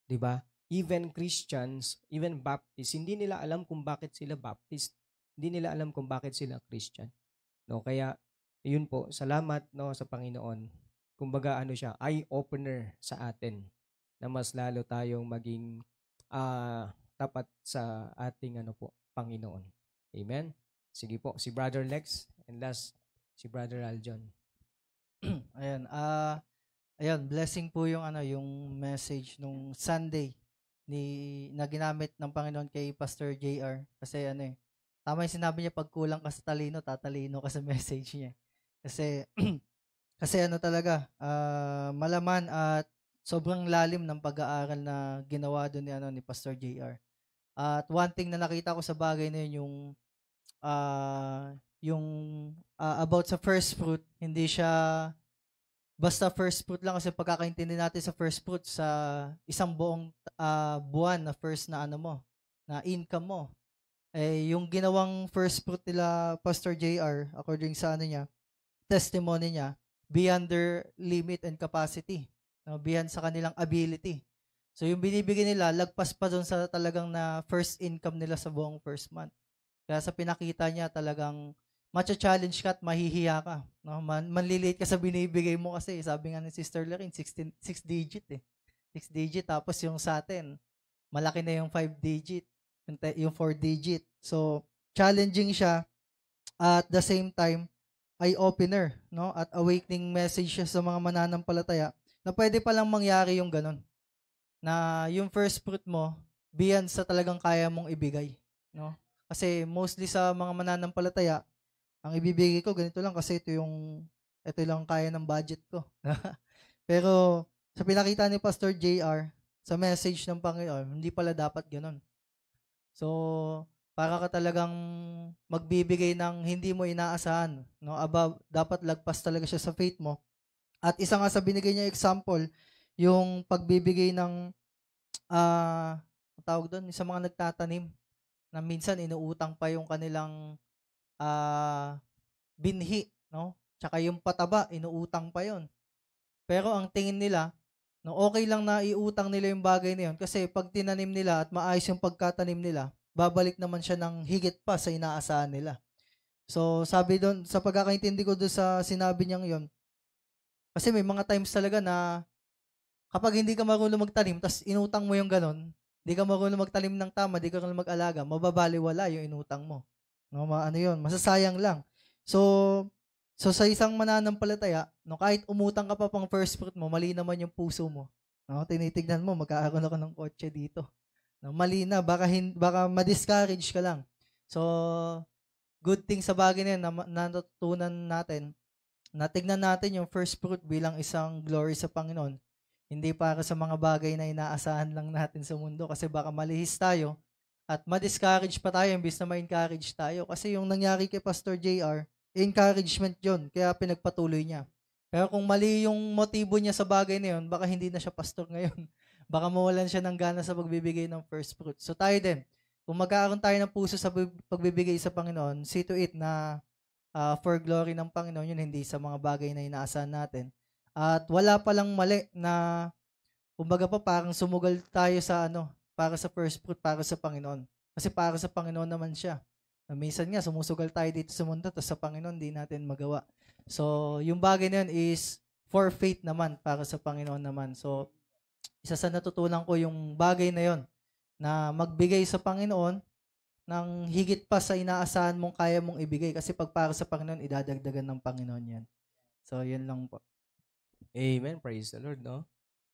'Di ba? Even Christians, even Baptists, hindi nila alam kung bakit sila Baptist. Hindi nila alam kung bakit sila Christian. No, kaya yun po, salamat no sa Panginoon. Kumbaga ano siya, eye-opener sa atin na mas lalo tayong maging tapat sa ating ano po, Panginoon. Amen. Sige po, si Brother Lex and last si Brother Aljon. Ayan, ayun, blessing po yung yung message nung Sunday na ginamit ng Panginoon kay Pastor JR. Kasi tama yung sinabi niya, pag kulang ka sa talino, tatalino ka sa message niya. Kasi kasi talaga, malaman at sobrang lalim ng pag-aaral na ginawa doon ni Pastor JR. At one thing na nakita ko sa bagay na yun, yung about sa first fruit, hindi siya basta first fruit lang, kasi pagkakaintindi natin sa first fruit sa isang buong buwan na first na na income mo. Yung ginawang first fruit nila Pastor JR, according sa niya, testimony niya, beyond their limit and capacity, beyond sa kanilang ability. So yung binibigay nila, lagpas pa doon sa talagang na first income nila sa buong first month. Kaya sa pinakita niya, talagang matcha-challenge ka at mahihiya ka. No? Manlilate ka sa binibigay mo kasi. Sabi nga ni Sister Lorraine, 6 digit 6 digit. Tapos yung sa atin, malaki na yung 5 digit. Yung 4 digit. So, challenging siya. At the same time, eye-opener. No? At awakening message siya sa mga mananampalataya na pwede palang mangyari yung ganun. Na yung first fruit mo, beyond sa talagang kaya mong ibigay. No? Kasi mostly sa mga mananampalataya, ang ibibigay ko ganito lang kasi ito lang kaya ng budget ko. Pero sa pinakita ni Pastor JR sa message ng Panginoon, hindi pala dapat ganoon. So, para ka talagang magbibigay ng hindi mo inaasahan, no? Dapat lagpas talaga siya sa faith mo. At isa nga sa binigay niya example, yung pagbibigay ng tawag doon, sa mga nagtatanim na minsan inuutang pa yung kanilang binhi, no? Tsaka yung pataba, inuutang pa yon. Pero ang tingin nila, no, okay lang na iutang nila yung bagay na yun kasi pag tinanim nila at maayos yung pagkatanim nila, babalik naman siya ng higit pa sa inaasahan nila. So, sabi doon, sa pagkakaintindi ko doon sa sinabi niyang yon, kasi may mga times talaga na kapag hindi ka marunong magtanim, tas inutang mo yung ganon, hindi ka marunong magtanim ng tama, hindi ka marunong mag-alaga, mababaliwala yung inutang mo. No, yun, masasayang lang. So sa isang mananampalataya, no, kahit umutang ka pa pang first fruit mo, mali naman yung puso mo. No, tinitignan mo, magkakaroon ako ng kotse dito. No, mali na, baka ma-discourage ka lang. So, good thing sa bagay na yun, na natutunan natin, natignan natin yung first fruit bilang isang glory sa Panginoon. Hindi para sa mga bagay na inaasahan lang natin sa mundo kasi baka malihis tayo at ma-discourage pa tayo imbis na ma-encourage tayo. Kasi yung nangyari kay Pastor JR, encouragement yun, kaya pinagpatuloy niya. Pero kung mali yung motibo niya sa bagay na yun, baka hindi na siya pastor ngayon. Baka mawalan siya ng gana sa pagbibigay ng first fruit. So tayo din, kung magkakaroon tayo ng puso sa pagbibigay sa Panginoon, see to it na for glory ng Panginoon, yun hindi sa mga bagay na inaasahan natin. At wala palang mali na, kumbaga pa parang sumugal tayo sa para sa first fruit, para sa Panginoon. Kasi para sa Panginoon naman siya. Minsan nga, sumusugal tayo dito sa mundo, tapos sa Panginoon, di natin magawa. So, yung bagay na yun is for faith naman, para sa Panginoon naman. So, isa sa natutunan ko yung bagay na yun, na magbigay sa Panginoon ng higit pa sa inaasahan mong kaya mong ibigay. Kasi pag para sa Panginoon, idadagdagan ng Panginoon yan. So, yun lang po. Amen. Praise the Lord, no?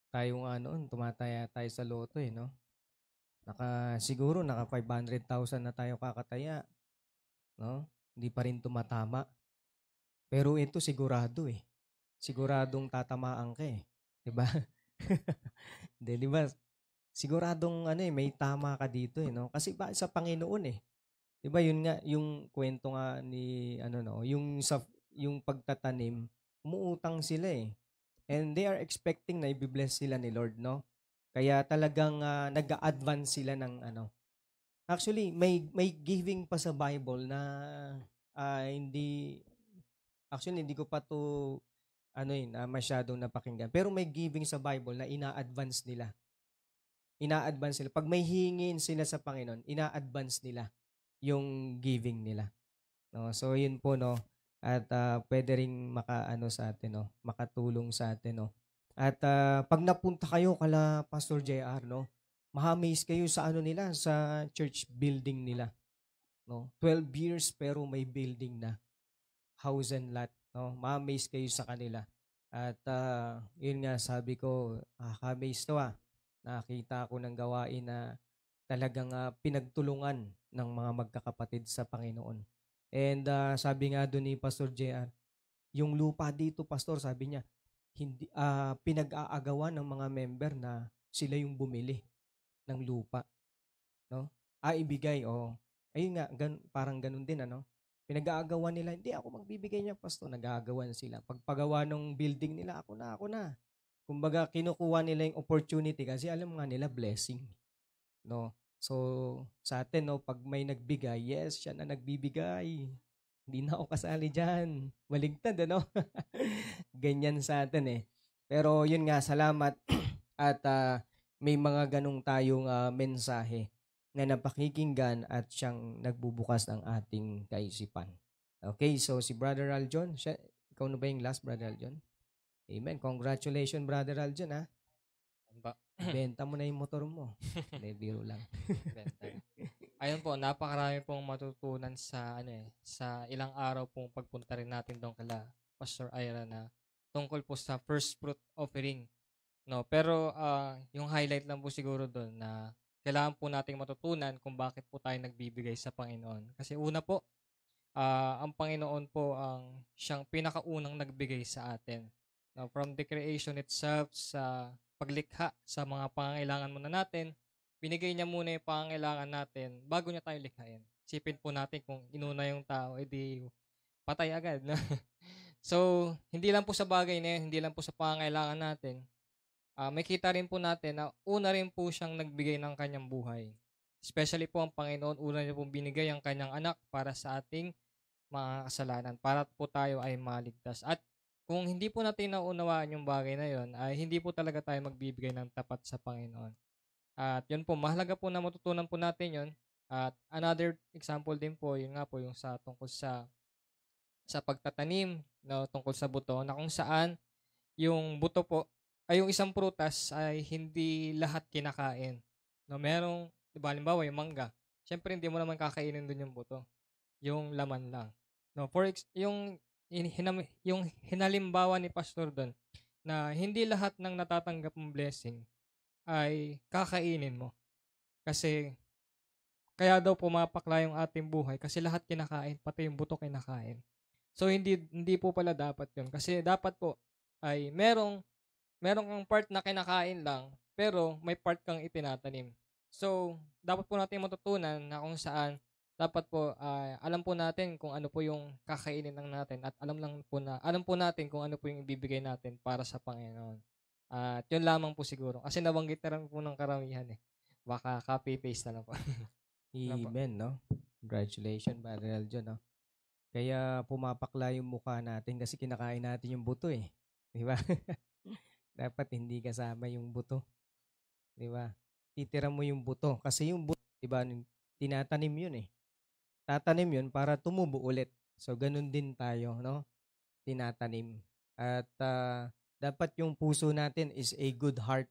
Tayo nga noon, tumataya tayo sa loto, no? Siguro naka 500,000 na tayo kakataya, no? Hindi pa rin tumatama. Pero ito sigurado Siguradong tatamaan ka 'Di ba? Di ba? Siguradong may tama ka dito no? Kasi ba sa Panginoon 'Di ba yun nga yung kwento nga ni yung pagtatanim, umuutang sila And they are expecting na i-bless sila ni Lord, no? Kaya talagang nag-a-advance sila ng Actually, may giving pa sa Bible na hindi, actually, hindi ko pa to masyadong napakinggan. Pero may giving sa Bible na ina-advance nila. Ina-advance nila. Pag may hingin sila sa Panginoon, ina-advance nila yung giving nila. No? So, yun po, no? At pwede ring sa atin, no? Makatulong sa atin, no? At pag napunta kayo kala Pastor JR, no? Ma-amaze kayo sa nila, sa church building nila. No? 12 years pero may building na. House and lot. No? Ma-amaze kayo sa kanila. At yun nga, sabi ko, amaze to Nakita ko ng gawain na talagang pinagtulungan ng mga magkakapatid sa Panginoon. And sabi nga doon ni Pastor JR, yung lupa dito, Pastor, sabi niya, hindi pinag-aagawan ng mga member na sila yung bumili ng lupa. No? Ibigay, ayun nga, parang ganun din, pinag-aagawan nila, hindi ako magbibigay niya, Pastor, nag-aagawan sila. Pagpagawa ng building nila, ako na. Kumbaga, kinukuha nila yung opportunity kasi alam nga nila, blessing. No? So, sa atin, pag may nagbigay, yes, siya na nagbibigay. Hindi na ako kasali dyan. Maligtad, Ganyan sa atin, Pero yun nga, salamat. At may mga ganong tayong mensahe na napakikinggan at siyang nagbubukas ng ating kaisipan. Okay, so si Brother Aljon, ikaw na ba yung last, Brother Aljon? Amen. Congratulations, Brother Aljon, Benta mo na yung motor mo. Hindi, biro lang. Ayun po, napakarami pong matutunan sa sa ilang araw pong pagpunta rin natin doon kala Pastor Ira na tungkol po sa first fruit offering. No, pero yung highlight lang po siguro doon na kailangan po nating matutunan kung bakit po tayo nagbibigay sa Panginoon. Kasi una po, ang Panginoon po ang siyang pinakaunang nagbigay sa atin. Now, from the creation itself, sa paglikha sa mga pangangailangan muna natin, binigay niya muna yung pangangailangan natin bago niya tayo likhain. Sipin po natin kung inuna yung tao, edi patay agad. No? So, hindi lang po sa bagay na yun, hindi lang po sa pangangailangan natin, may kita rin po natin na una rin po siyang nagbigay ng kanyang buhay. Especially po ang Panginoon, una niya pong binigay ang kanyang anak para sa ating mga kasalanan, para po tayo ay maligtas. At kung hindi po natin naunawaan yung bagay na yun, ay hindi po talaga tayo magbibigay ng tapat sa Panginoon. At yun po, mahalaga po na matutunan po natin yun. At another example din po, yun nga po yung tungkol sa pagtatanim, tungkol sa buto, na kung saan yung buto po, ay yung isang prutas ay hindi lahat kinakain. Merong, diba, halimbawa yung mangga, syempre hindi mo naman kakainin dun yung buto. Yung laman lang. Yung hinalimbawa ni Pastor doon na hindi lahat ng natatanggap mong blessing ay kakainin mo. Kasi kaya daw pumapakla yung ating buhay kasi lahat kinakain, pati yung buto kinakain. So hindi po pala dapat yun. Kasi dapat po ay merong kang part na kinakain lang, pero may part kang itinatanim. So dapat po natin matutunan na kung saan dapat po alam po natin kung ano po yung kakainin ng natin at alam po natin kung ano po yung ibibigay natin para sa Panginoon. At yun lamang po siguro. Kasi nabanggit na rin po ng karamihan Baka copy-paste na lang po. Amen, no? Congratulations, Brother Aljon, no? Kaya pumapakla yung mukha natin kasi kinakain natin yung buto Di ba? Dapat hindi kasama yung buto. Di ba? Titira mo yung buto. Kasi yung buto, di ba, tinatanim yun Tatanim yun para tumubo ulit. So, ganun din tayo, no? Tinatanim. At dapat yung puso natin is a good heart,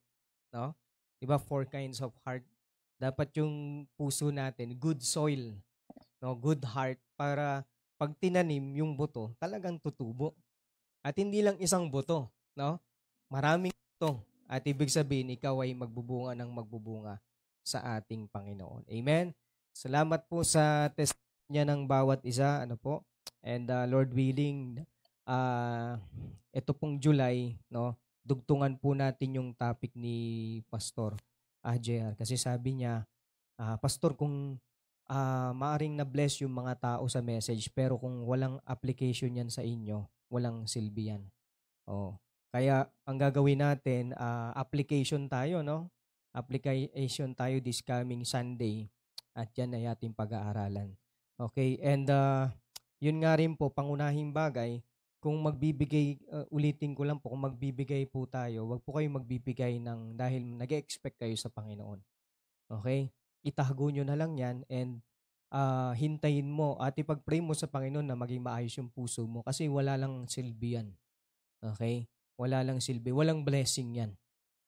no? Diba? 4 kinds of heart. Dapat yung puso natin, good soil, no? Good heart para pag tinanim yung buto, talagang tutubo. At hindi lang isang buto, no? Maraming buto. At ibig sabihin, ikaw ay magbubunga ng magbubunga sa ating Panginoon. Amen? Salamat po sa testimony niya ng bawat isa, And Lord willing, ito pong July, no, dugtungan po natin yung topic ni Pastor JR. Kasi sabi niya, Pastor, kung maaring na-bless yung mga tao sa message, pero kung walang application yan sa inyo, walang silbi yan. Kaya ang gagawin natin, application tayo, no? Application tayo this coming Sunday. At yan ay ating pag-aaralan. Okay, and Yun nga rin po, pangunahing bagay, kung magbibigay, ulitin ko lang po, kung magbibigay po tayo, wag po kayo magbibigay dahil nag-expect kayo sa Panginoon. Okay? Itago nyo na lang yan and hintayin mo at ipag-pray mo sa Panginoon na maging maayos yung puso mo kasi wala lang silbi yan. Okay? Wala lang silbi. Walang blessing yan.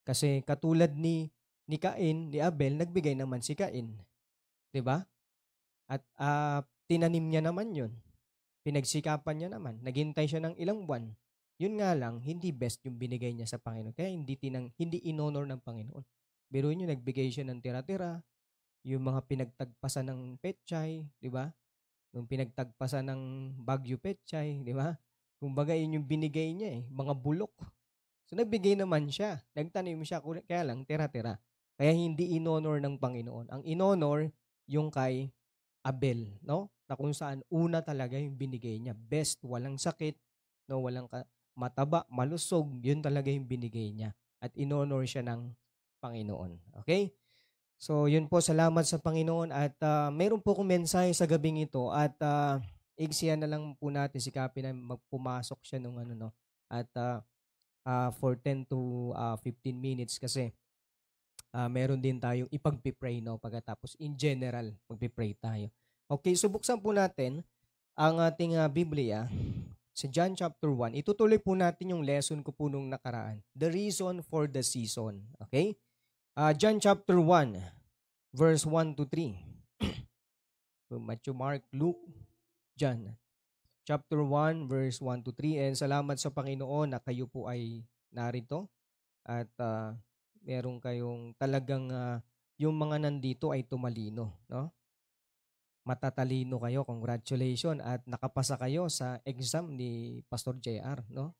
Kasi katulad ni Cain, ni Abel, nagbigay naman si Cain. 'Di ba? At tinanim niya naman yun. Pinagsikapan niya naman. Naghintay siya ng ilang buwan. Yun nga lang, hindi best yung binigay niya sa Panginoon. Kaya hindi inonor ng Panginoon. Biro niyo, nagbigay siya ng tira-tira, yung mga pinagtagpasan ng petchay, di ba? Yung pinagtagpasan ng Bagyo petchay, di ba? Kumbaga, yun yung binigay niya mga bulok. So, nagbigay naman siya. Nagtanim siya, kaya lang, tira-tira. Kaya hindi inonor ng Panginoon. Ang inonor, yung kay Abel, no? Na kung saan una talaga yung binigay niya. Best, walang sakit, no? Walang mataba, malusog, yun talaga yung binigay niya. At inonor siya ng Panginoon. Okay? So, yun po, salamat sa Panginoon. At mayroon po akong mensahe sa gabing ito. At igsiyan na lang po natin si Kapi na magpumasok siya nung no? At for 10 to 15 minutes kasi meron din tayong ipagpipray, no? Pagkatapos, in general, magpipray tayo. Okay, so buksan po natin ang ating Biblia sa John chapter 1. Itutuloy po natin yung lesson ko po nung nakaraan. The reason for the season. Okay? John chapter 1, verse 1 to 3. Matthew, Mark, Luke, John. Chapter 1, verse 1 to 3. And salamat sa Panginoon na kayo po ay narito. At meron kayong talagang yung mga nandito ay tumalino, no? Matatalino kayo, congratulations, at nakapasa kayo sa exam ni Pastor JR, no?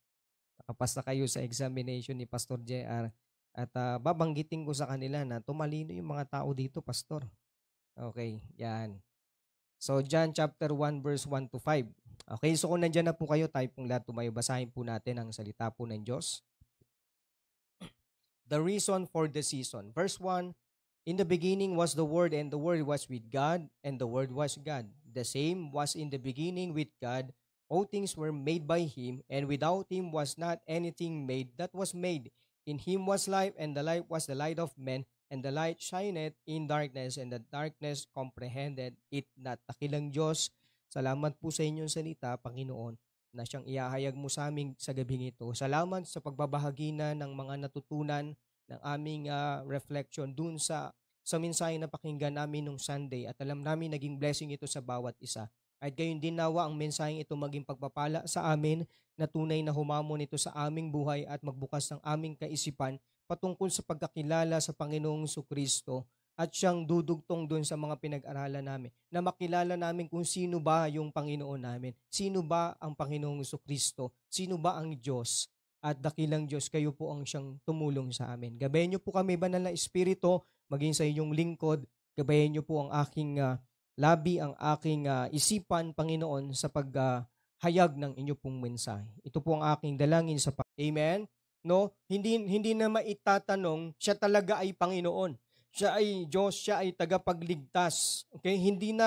Nakapasa kayo sa examination ni Pastor JR at babanggitin ko sa kanila na tumalino yung mga tao dito, Pastor. Okay, yan. So, John chapter 1, verse 1 to 5. Okay, so kung nandyan na po kayo, tayo pong lahat tumayo, basahin po natin ang salita po ng Diyos. The reason for the season. Verse 1, in the beginning was the Word, and the Word was with God, and the Word was God. The same was in the beginning with God. All things were made by Him, and without Him was not anything made that was made. In Him was life, and the life was the light of men, and the light shineth in darkness, and the darkness comprehended it not. Dakilang Diyos, salamat po sa inyong salita, Panginoon, na siyang iahayag mo sa amin sa gabing ito. Salamat sa pagbabahagi na ng mga natutunan ng aming reflection dun sa mensahe na pakinggan namin nung Sunday at alam namin naging blessing ito sa bawat isa. At gayon din nawa ang mensaheng ito maging pagpapala sa amin na tunay na humamon ito sa aming buhay at magbukas ng aming kaisipan patungkol sa pagkakilala sa Panginoong Jesucristo at siyang dudugtong dun sa mga pinag-aralan namin na makilala namin kung sino ba yung Panginoon namin, sino ba ang Panginoong Jesucristo, sino ba ang Diyos. At dakilang Diyos, kayo po ang siyang tumulong sa amin. Gabayan niyo po kami, Banal na Espiritu, maging sa inyong lingkod. Gabayan niyo po ang aking labi, ang aking isipan, Panginoon, sa paghayag ng inyo pong mensahe. Ito po ang aking dalangin sa Amen? No? Hindi na maitatanong, siya talaga ay Panginoon. Siya ay Diyos, siya ay tagapagligtas. Okay? Hindi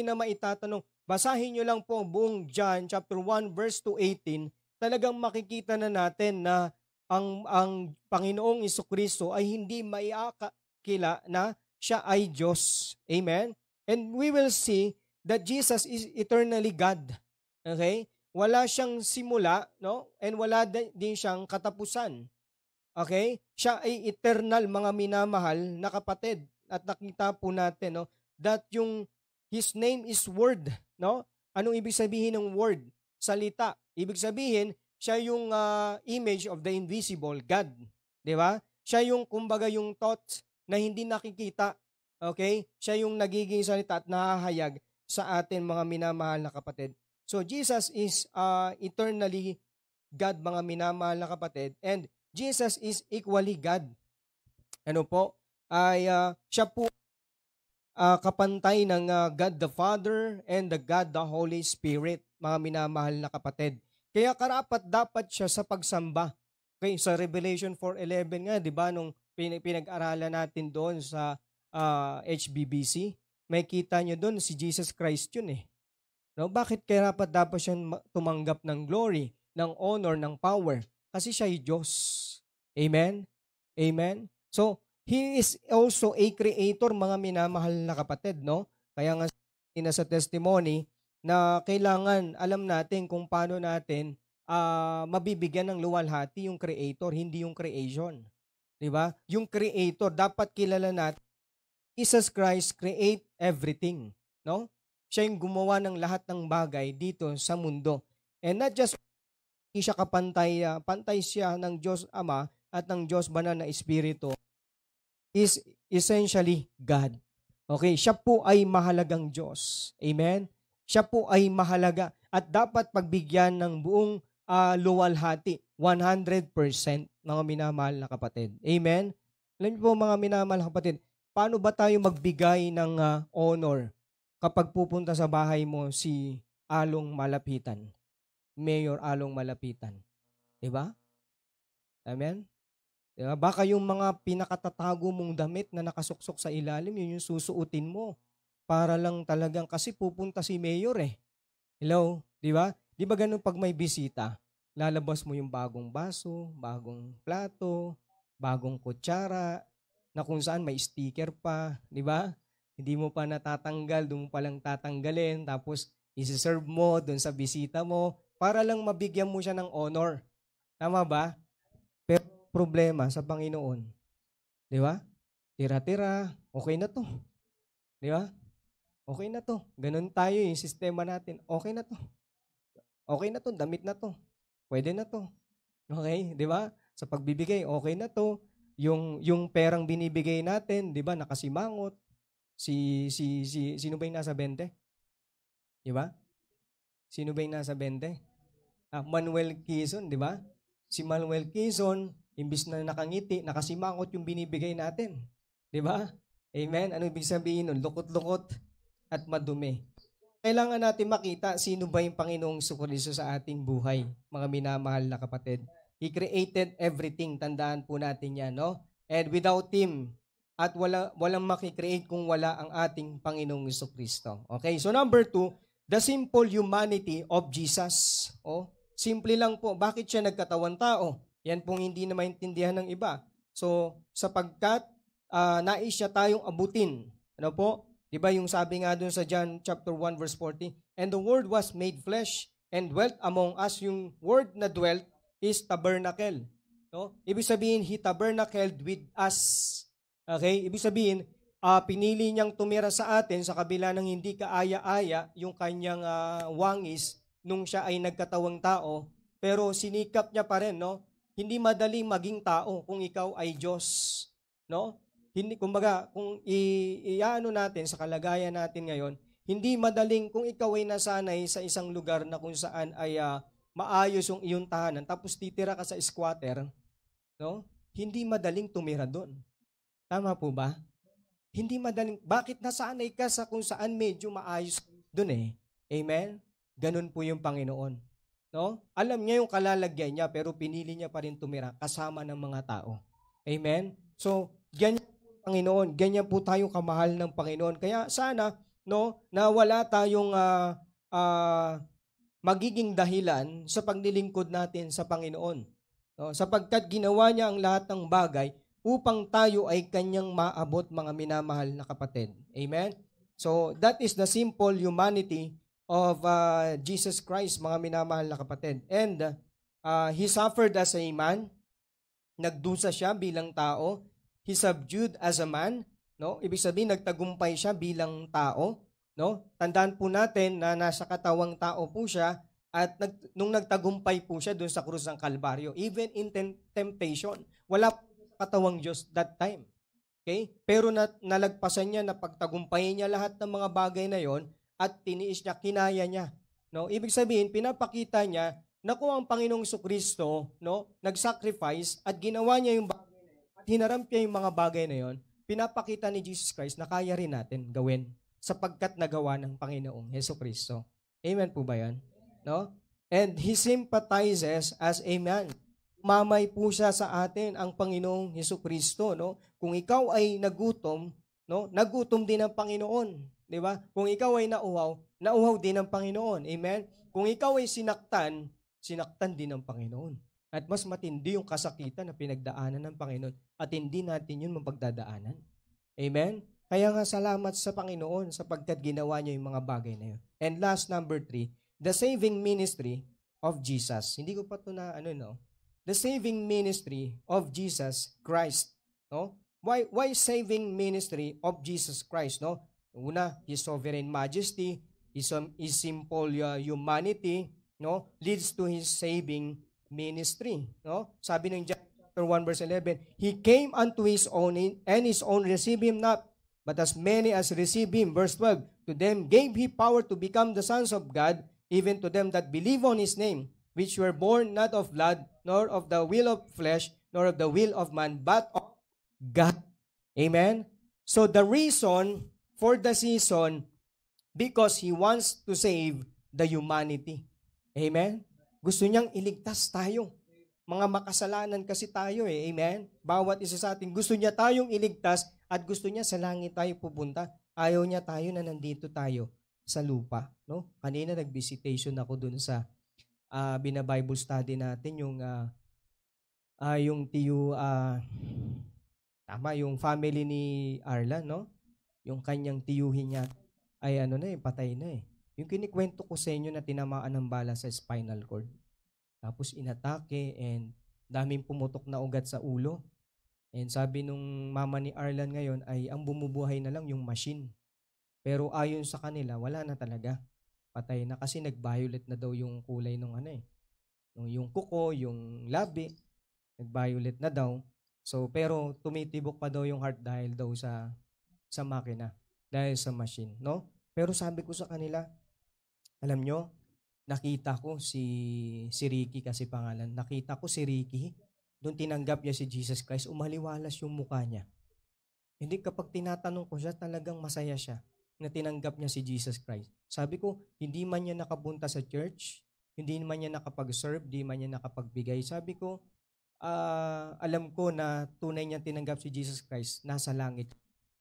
na maitatanong. Basahin niyo lang po buong John chapter 1 verse 2:18. Talagang makikita na natin na ang Panginoong Jesucristo ay hindi maiakila na siya ay Diyos. Amen? And we will see that Jesus is eternally God. Okay? Wala siyang simula, no? And wala din siyang katapusan. Okay? Siya ay eternal, mga minamahal na kapatid. At nakita po natin, no, that His name is Word, no? Anong ibig sabihin ng Word? Salita. Ibig sabihin, siya yung image of the invisible God. Di ba? Siya yung, kumbaga, yung thoughts na hindi nakikita. Okay? Siya yung nagiging salita at nahahayag sa atin, mga minamahal na kapatid. So, Jesus is eternally God, mga minamahal na kapatid. And Jesus is equally God. Ano po? Siya po kapantay ng God the Father and the God the Holy Spirit, mga minamahal na kapatid. Kaya karapat-dapat siya sa pagsamba. Okay, sa Revelation 4:11 nga, di ba, nung pinag-aralan natin doon sa HBBC, may kita nyo doon si Jesus Christ yun eh. No, bakit kaya dapat siya tumanggap ng glory, ng honor, ng power? Kasi siya ay Diyos. Amen? Amen? So, He is also a creator, mga minamahal na kapatid, no? Kaya nga sa testimony na kailangan alam natin kung paano natin mabibigyan ng luwalhati yung creator, hindi yung creation. 'Di ba? Yung creator, dapat kilala natin, Jesus Christ create everything, no? Siya yung gumawa ng lahat ng bagay dito sa mundo. And not just siya kapantay, pantay siya ng Diyos Ama at ng Diyos Banal na Espiritu, is essentially God. Okay, siya po ay mahalagang Diyos. Amen? Siya po ay mahalaga at dapat pagbigyan ng buong luwalhati, 100%, mga minamahal na kapatid. Amen? Alam niyo po mga minamahal na kapatid, paano ba tayo magbigay ng honor kapag pupunta sa bahay mo si Along Malapitan, Mayor Along Malapitan? Diba? Amen? Diba? Baka yung mga pinakatatago mong damit na nakasuksok sa ilalim, yun yung susuotin mo. Para lang talagang, kasi pupunta si Mayor eh. Hello? Diba? Di ba ganun pag may bisita? Lalabas mo yung bagong baso, bagong plato, bagong kutsara, na kung saan may sticker pa. Di ba? Hindi mo pa natatanggal, doon mo palang tatanggalin, tapos isi-serve mo doon sa bisita mo, para lang mabigyan mo siya ng honor. Tama ba? Pero problema sa Panginoon. Di ba? Tira-tira, okay na to. Di ba? Okay na to. Ganun tayo yung sistema natin. Okay na to. Okay na to, damit na to. Pwede na to. Okay, di ba? Sa pagbibigay, okay na to. Yung perang binibigay natin, di ba, nakasimangot. Sino ba yung nasa 20? Di ba? Sino ba yung nasa 20? Manuel Quezon, di ba? Si Manuel Quezon, imbis na nakangiti, nakasimangot yung binibigay natin. Di ba? Amen? Ano ibig sabihin nun? Lukot-lukot at madumi. Kailangan natin makita sino ba yung Panginoong Jesucristo sa ating buhay, mga minamahal na kapatid. He created everything. Tandaan po natin yan, no? And without Him, at walang makikreate kung wala ang ating Panginoong Jesucristo. Okay? So number 2, the simple humanity of Jesus. Simple lang po. Bakit siya nagkatawan tao? Yan pong hindi na maintindihan ng iba. So, sapagkat nais siya tayong abutin. Ano po? Diba yung sabi nga dun sa John chapter 1 verse 40, and the Word was made flesh and dwelt among us. Yung word na dwelt is tabernacle. No? Ibig sabihin, He tabernacled with us. Okay? Ibig sabihin, pinili niyang tumira sa atin sa kabila ng hindi kaaya-aya yung kanyang wangis nung siya ay nagkatawang tao, pero sinikap niya pa rin, no? Hindi madaling maging tao kung ikaw ay Diyos, no? Hindi, kumbaga, kung iano natin sa kalagayan natin ngayon, hindi madaling kung ikaw ay nasanay sa isang lugar na kung saan ay maayos yung iyong tahanan, tapos titira ka sa squatter, no? Hindi madaling tumira doon. Tama po ba? Hindi madaling. Bakit nasanay ka sa kung saan medyo maayos doon eh? Amen? Ganun po yung Panginoon. No? Alam niya yung kalalagyan niya, pero pinili niya pa rin tumira kasama ng mga tao. Amen? So, ganyan po Panginoon. Ganyan po tayong kamahal ng Panginoon. Kaya sana, no, na wala tayong magiging dahilan sa paglilingkod natin sa Panginoon. No? Sapagkat ginawa niya ang lahat ng bagay upang tayo ay kanyang maabot, mga minamahal na kapatid. Amen? So, that is the simple humanity of Jesus Christ, mga minamahal na kapatid. And He suffered as a man. Nagdusa siya bilang tao. He subdued as a man. No? Ibig sabihin, nagtagumpay siya bilang tao. No? Tandaan po natin na nasa katawang tao po siya at nung nagtagumpay po siya doon sa krus ng Kalbaryo. Even in temptation, wala po katawang Diyos that time. Okay? Pero nalagpasan niya, napagtagumpayin niya lahat ng mga bagay na yon at tiniis niya, kinaya niya. No? Ibig sabihin, pinapakita niya na kung ang Panginoong Jesucristo, no, nag-sacrifice at ginawa niya yung bagay na yun, at hinaramp niya yung mga bagay na yon, pinapakita ni Jesus Christ na kaya rin natin gawin sapagkat nagawa ng Panginoong Jesucristo. Amen po ba yan? No? And He sympathizes as a man. Mamay po siya sa atin ang Panginoong Jesucristo, no? Kung ikaw ay nagutom, no? Nagutom din ang Panginoon, di ba? Kung ikaw ay nauhaw, nauhaw din ng Panginoon. Amen? Kung ikaw ay sinaktan, sinaktan din ng Panginoon. At mas matindi yung kasakitan na pinagdaanan ng Panginoon at hindi natin yun mapagdadaanan. Amen? Kaya nga salamat sa Panginoon sapagkat ginawa niya yung mga bagay na yun. And last, number 3, the saving ministry of Jesus. Hindi ko pa ito na the saving ministry of Jesus Christ. No? Why saving ministry of Jesus Christ? No? Una, His sovereign majesty, His simple humanity, no, leads to His saving ministry. No? Sabi ng John chapter 1 verse 11, He came unto His own, and His own received Him not. But as many as received Him, verse 12, to them gave He power to become the sons of God, even to them that believe on His name, which were born not of blood, nor of the will of flesh, nor of the will of man, but of God. Amen? So the reason for the season, because He wants to save the humanity. Amen? Gusto niyang iligtas tayo. Mga makasalanan kasi tayo eh. Amen? Bawat isa sa atin, gusto niya tayong iligtas at gusto niya sa langit tayo pupunta. Ayaw niya tayo na nandito tayo sa lupa. No? Kanina nag-visitation ako dun sa bina-Bible study natin, yung tiyo, yung family ni Arla, no? Yung kanyang tiyuhin niya ay patay na eh. Yung kinikwento ko sa inyo na tinamaan ng bala sa spinal cord. Tapos inatake and daming pumutok na ugat sa ulo. And sabi nung mama ni Arlan ngayon ay ang bumubuhay na lang yung machine. Pero ayon sa kanila, wala na talaga. Patay na kasi nag-violet na daw yung kulay nung yung kuko, yung labi, nag-violet na daw. So pero tumitibok pa daw yung heart dahil daw sa makina, dahil sa machine, no? Pero sabi ko sa kanila, alam nyo, nakita ko si Ricky kasi pangalan. Nakita ko si Ricky, doon tinanggap niya si Jesus Christ, umaliwalas yung mukha niya. Hindi kapag tinatanong ko siya, talagang masaya siya na tinanggap niya si Jesus Christ. Sabi ko, hindi man niya nakapunta sa church, hindi man niya nakapag-serve, hindi man niya nakapagbigay. Sabi ko, alam ko na tunay niya tinanggap si Jesus Christ, nasa langit.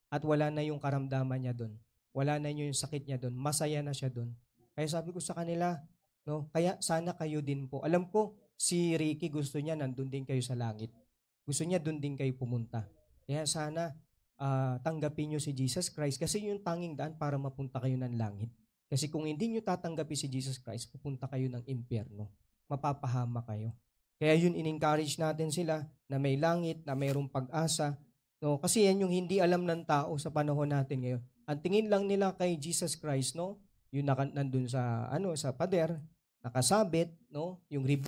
At wala na yung karamdaman niya doon. Wala na yung sakit niya doon. Masaya na siya doon. Kaya sabi ko sa kanila, no, kaya sana kayo din po. Alam ko, si Ricky gusto niya nandun din kayo sa langit. Gusto niya doon din kayo pumunta. Kaya sana tanggapin niyo si Jesus Christ kasi yung tanging daan para mapunta kayo ng langit. Kasi kung hindi niyo tatanggapin si Jesus Christ, pupunta kayo ng impyerno. Mapapahama kayo. Kaya yun in-encourage natin sila na may langit, na mayroong pag-asa. No, kasi yan yung hindi alam ng tao sa panahon natin ngayon. Ang tingin lang nila kay Jesus Christ, no, yung nandun sa sa pader, nakasabit, no, yung rib.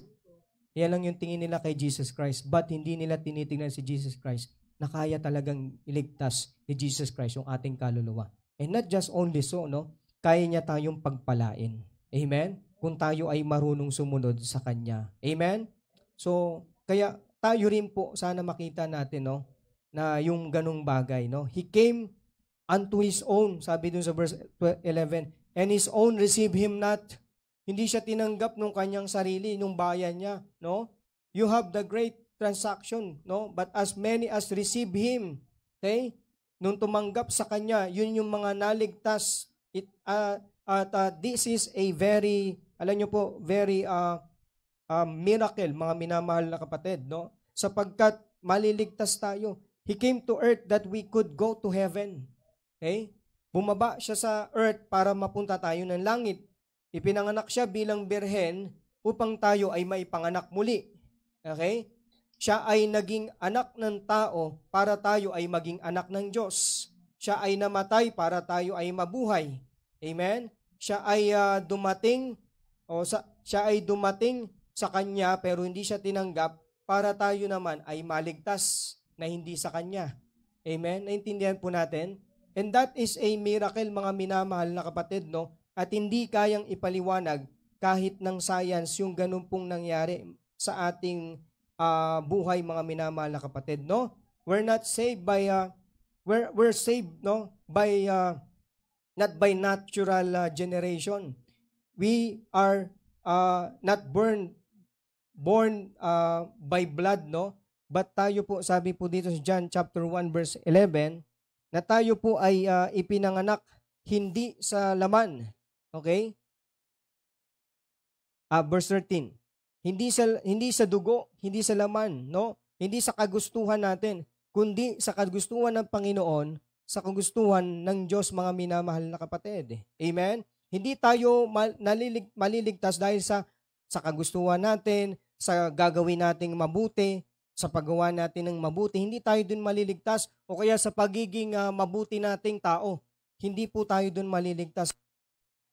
Yan lang yung tingin nila kay Jesus Christ. But hindi nila tinitingnan si Jesus Christ na kaya talagang iligtas ni Jesus Christ yung ating kaluluwa. And not just only so, no, kaya niya tayong pagpalain. Amen? Kung tayo ay marunong sumunod sa Kanya. Amen? So, kaya tayo rin po sana makita natin, no, na yung ganung bagay, no. He came unto His own, sabi dun sa verse 11, and His own received Him not. Hindi siya tinanggap nung kanyang sarili, nung bayan niya, no. You have the great transaction, no, but as many as receive Him, okay, nung tumanggap sa Kanya, yun yung mga naligtas. This is a very, alam nyo po, very miracle, mga minamahal na kapatid, no, sapagkat maliligtas tayo. He came to earth that we could go to heaven. Okay? Bumaba siya sa earth para mapunta tayo ng langit. Ipinanganak siya bilang birhen upang tayo ay maipanganak muli. Okay? Siya ay naging anak ng tao para tayo ay maging anak ng Diyos. Siya ay namatay para tayo ay mabuhay. Amen? Siya ay dumating sa Kanya pero hindi siya tinanggap para tayo naman ay maligtas na hindi sa Kanya. Amen? Naintindihan po natin? And that is a miracle, mga minamahal na kapatid, no? At hindi kayang ipaliwanag kahit ng science yung ganun pong nangyari sa ating buhay, mga minamahal na kapatid, no? We're not saved by we're saved, no, by not by natural generation. We are not born by blood, no? But tayo po, sabi po dito sa John chapter 1 verse 11, na tayo po ay ipinanganak hindi sa laman, Okay? Verse 13. Hindi sa dugo, hindi sa laman, no? Hindi sa kagustuhan natin, kundi sa kagustuhan ng Panginoon, sa kagustuhan ng Diyos, mga minamahal na kapatid. Amen? Hindi tayo maliligtas dahil sa kagustuhan natin, sa gagawin nating mabuti, sa paggawa natin ng mabuti. Hindi tayo dun maliligtas o kaya sa pagiging mabuti nating tao. Hindi po tayo dun maliligtas.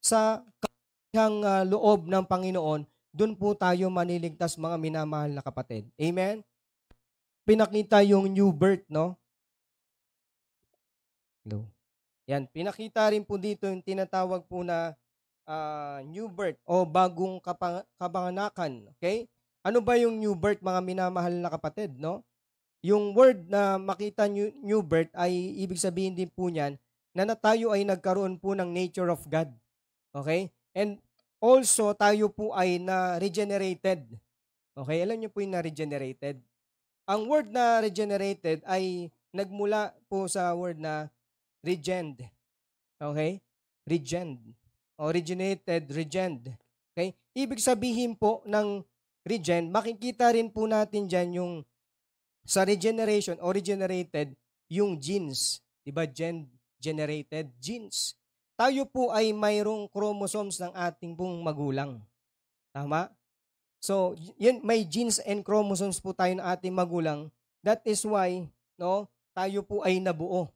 Sa kakayahang loob ng Panginoon, dun po tayo maliligtas, mga minamahal na kapatid. Amen? Pinakita yung new birth, no? Hello. Yan, pinakita rin po dito yung tinatawag po na new birth o bagong kabanganakan. Okay? Ano ba yung new birth, mga minamahal na kapatid, no? Yung word na makita new birth ay ibig sabihin din po niyan na tayo ay nagkaroon po ng nature of God. Okay? And also, tayo po ay na-regenerated. Okay? Alam niyo po yung na-regenerated? Ang word na regenerated ay nagmula po sa word na regend. Okay? Regend. Originated, regend. Okay? Ibig sabihin po ng regen, makikita rin po natin dyan yung sa regeneration o regenerated, yung genes. Diba? Generated genes. Tayo po ay mayroong chromosomes ng ating pong magulang. Tama? So, yun, may genes and chromosomes po tayo ng ating magulang. That is why, no, tayo po ay nabuo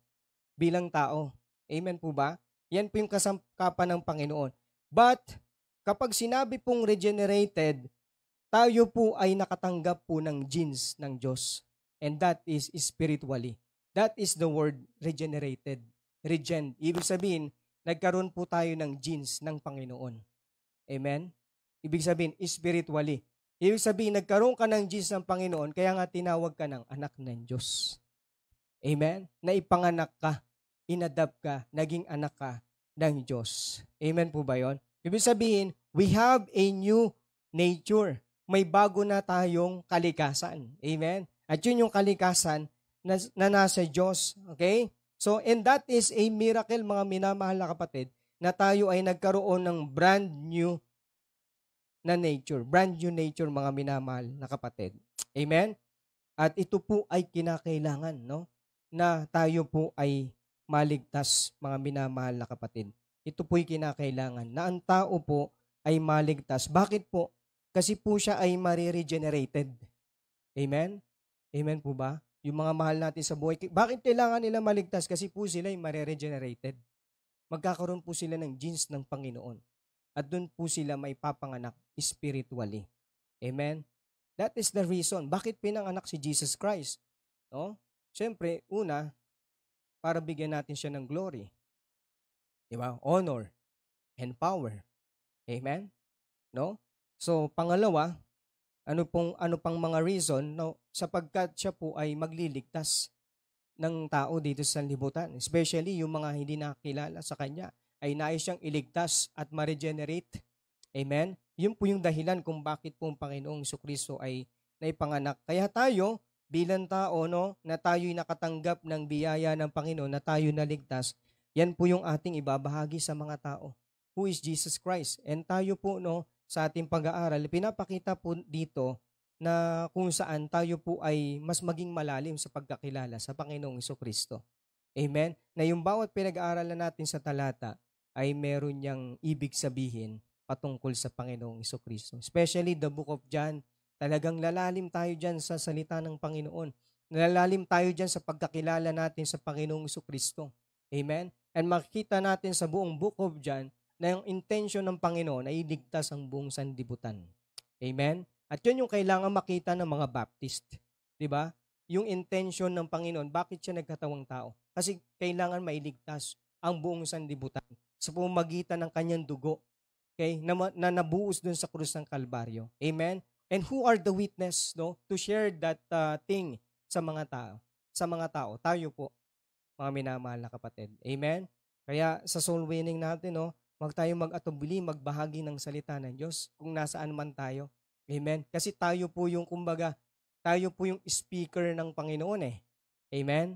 bilang tao. Amen po ba? Yan po yung kasangkapan ng Panginoon. But, kapag sinabi pong regenerated, tayo po ay nakatanggap po ng genes ng Diyos. And that is spiritually. That is the word regenerated. Regen. Ibig sabihin, nagkaroon po tayo ng genes ng Panginoon. Amen? Ibig sabihin, spiritually. Ibig sabihin, nagkaroon ka ng genes ng Panginoon, kaya nga tinawag ka ng anak ng Diyos. Amen? Naipanganak ka, inadapt ka, naging anak ka ng Diyos. Amen po ba yun? Ibig sabihin, we have a new nature. May bago na tayong kalikasan. Amen? At yun yung kalikasan na nasa Diyos. Okay? So, and that is a miracle, mga minamahal na kapatid, na tayo ay nagkaroon ng brand new na nature. Brand new nature, mga minamahal na kapatid. Amen? At ito po ay kinakailangan, no? Na tayo po ay maligtas, mga minamahal na kapatid. Ito po ay kinakailangan na ang tao po ay maligtas. Bakit po? Kasi po siya ay mariregenerated. Amen? Amen po ba? Yung mga mahal natin sa buhay. Bakit kailangan nila maligtas? Kasi po sila ay mariregenerated. Magkakaroon po sila ng genes ng Panginoon. At doon po sila may papanganak spiritually. Amen? That is the reason. Bakit pinanganak si Jesus Christ? No? Siyempre, una, para bigyan natin siya ng glory. Diba? Honor and power. Amen? No? So, pangalawa, ano pang mga reason, no, sapagkat siya po ay magliligtas ng tao dito sa libutan. Especially yung mga hindi nakakilala sa Kanya ay nais siyang iligtas at ma-regenerate. Amen? Yun po yung dahilan kung bakit po ang Panginoong Jesucristo ay naipanganak. Kaya tayo, bilang tao, no, na tayo'y nakatanggap ng biyaya ng Panginoon, na tayo naligtas, yan po yung ating ibabahagi sa mga tao. Who is Jesus Christ? And tayo po, no, sa ating pag-aaral, pinapakita po dito na kung saan tayo po ay mas maging malalim sa pagkakilala sa Panginoong Jesucristo. Amen? Na yung bawat pinag-aaralan natin sa talata ay meron niyang ibig sabihin patungkol sa Panginoong Jesucristo. Especially the book of John, talagang lalalim tayo dyan sa salita ng Panginoon. Lalalim tayo dyan sa pagkakilala natin sa Panginoong Jesucristo. Amen? And makikita natin sa buong book of John na yung intention ng Panginoon ay iligtas ang buong sanlibutan. Amen? At yun yung kailangan makita ng mga Baptist. Diba? Yung intention ng Panginoon, bakit siya nagkatawang tao? Kasi kailangan mailigtas ang buong sanlibutan sa pamamagitan ng kanyang dugo. Okay? Na nabuhos dun sa krus ng Kalbaryo. Amen? And who are the witness, no, to share that thing sa mga tao? Sa mga tao, tayo po, mga minamahal na kapatid. Amen? Kaya sa soul winning natin, no, wag tayong mag-atubili, magbahagi ng salita ng Diyos kung nasaan man tayo. Amen? Kasi tayo po yung, kumbaga, tayo po yung speaker ng Panginoon Amen?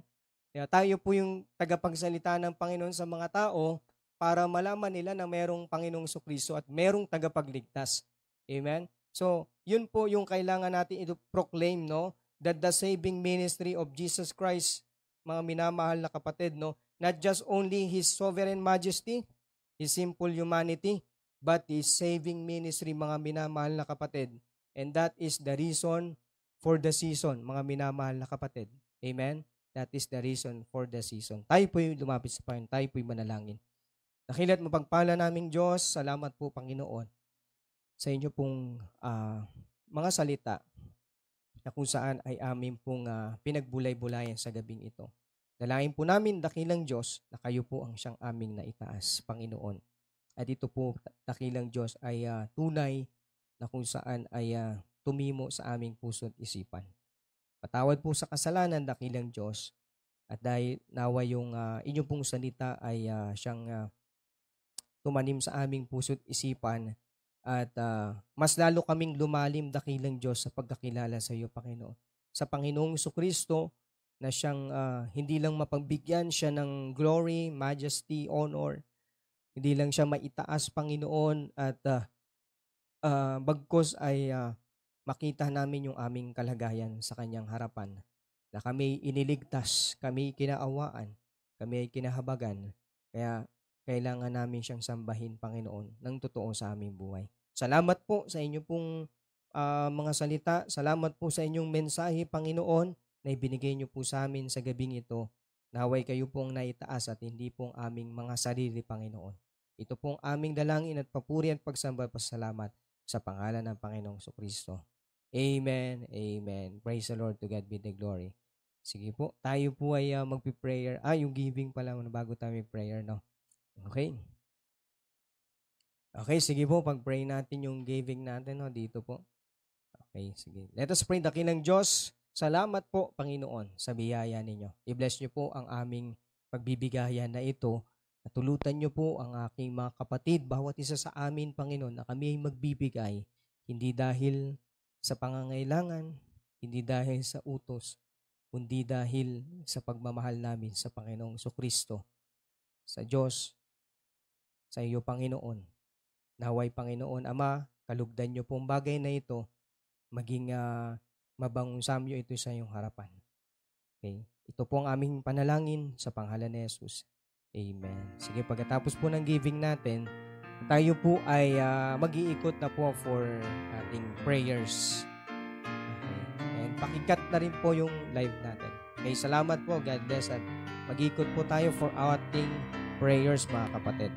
Kaya tayo po yung tagapagsalita ng Panginoon sa mga tao para malaman nila na merong Panginoong Kristo at merong tagapagligtas. Amen? So, yun po yung kailangan natin i-proclaim, no? That the saving ministry of Jesus Christ, mga minamahal na kapatid, no? Not just only His sovereign majesty, His simple humanity, but His saving ministry, mga minamahal na kapatid. And that is the reason for the season, mga minamahal na kapatid. Amen? That is the reason for the season. Tayo po yung lumapit sa Panginoon, tayo po yung manalangin. Dakila't mapagpala naming Diyos, salamat po Panginoon sa inyo pong mga salita na kung saan ay amin pong pinagbulay-bulayan sa gabing ito. Dalangin po namin, dakilang Diyos, na kayo po ang siyang aming naitaas, Panginoon. At ito po, dakilang Diyos, ay tunay na kung saan ay tumimo sa aming puso at isipan. Patawad po sa kasalanan, dakilang Diyos, at dahil nawa yung inyong pong salita ay siyang tumanim sa aming puso at isipan, at mas lalo kaming lumalim, dakilang Diyos, sa pagkakilala sa iyo, Panginoon. Sa Panginoong Jesucristo, na siyang hindi lang mapagbigyan siya ng glory, majesty, honor. Hindi lang siya maitaas, Panginoon, at bagkos ay makita namin yung aming kalagayan sa kanyang harapan. Na kami iniligtas, kami kinaawaan, kami ay kinahabagan. Kaya kailangan namin siyang sambahin, Panginoon, ng totoo sa aming buhay. Salamat po sa inyo pong mga salita. Salamat po sa inyong mensahe, Panginoon, na ibinigay niyo po sa amin sa gabing ito. Naway kayo pong naitaas at hindi pong aming mga sarili, Panginoon. Ito pong aming dalangin at papuri at pagsamba at pasalamat sa pangalan ng Panginoong Jesucristo. Amen, amen. Praise the Lord, to God be the glory. Sige po, tayo po ay magpi-prayer. Yung giving pala, bago tayo mag-prayer, no? Okay. Okay, sige po, pag-pray natin yung giving natin, no? Dito po. Okay, sige. Let us pray. Dakilang Diyos, salamat po, Panginoon, sa biyaya ninyo. I-bless niyo po ang aming pagbibigayan na ito. Natulutan niyo po ang aking mga kapatid, bawat isa sa amin, Panginoon, na kami ay magbibigay, hindi dahil sa pangangailangan, hindi dahil sa utos, kundi dahil sa pagmamahal namin sa Panginoong Jesucristo, sa Diyos, sa iyo, Panginoon. Naway, Panginoon, Ama, kalugdan niyo pong bagay na ito, maging mabangong samyo ito sa iyong harapan. Okay? Ito po ang aming panalangin sa pangalan ni Jesus. Amen. Sige, pagkatapos po ng giving natin, tayo po ay mag-iikot na po for ating prayers. Okay. And pakikat na rin po yung live natin. Okay, salamat po. God bless. At mag-iikot po tayo for ating prayers, mga kapatid.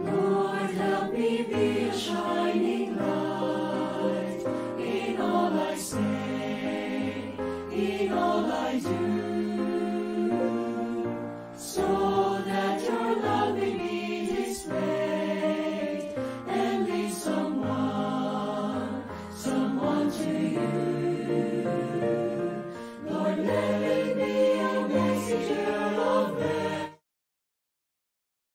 Lord, help me be a shining light in all I say, in all I do.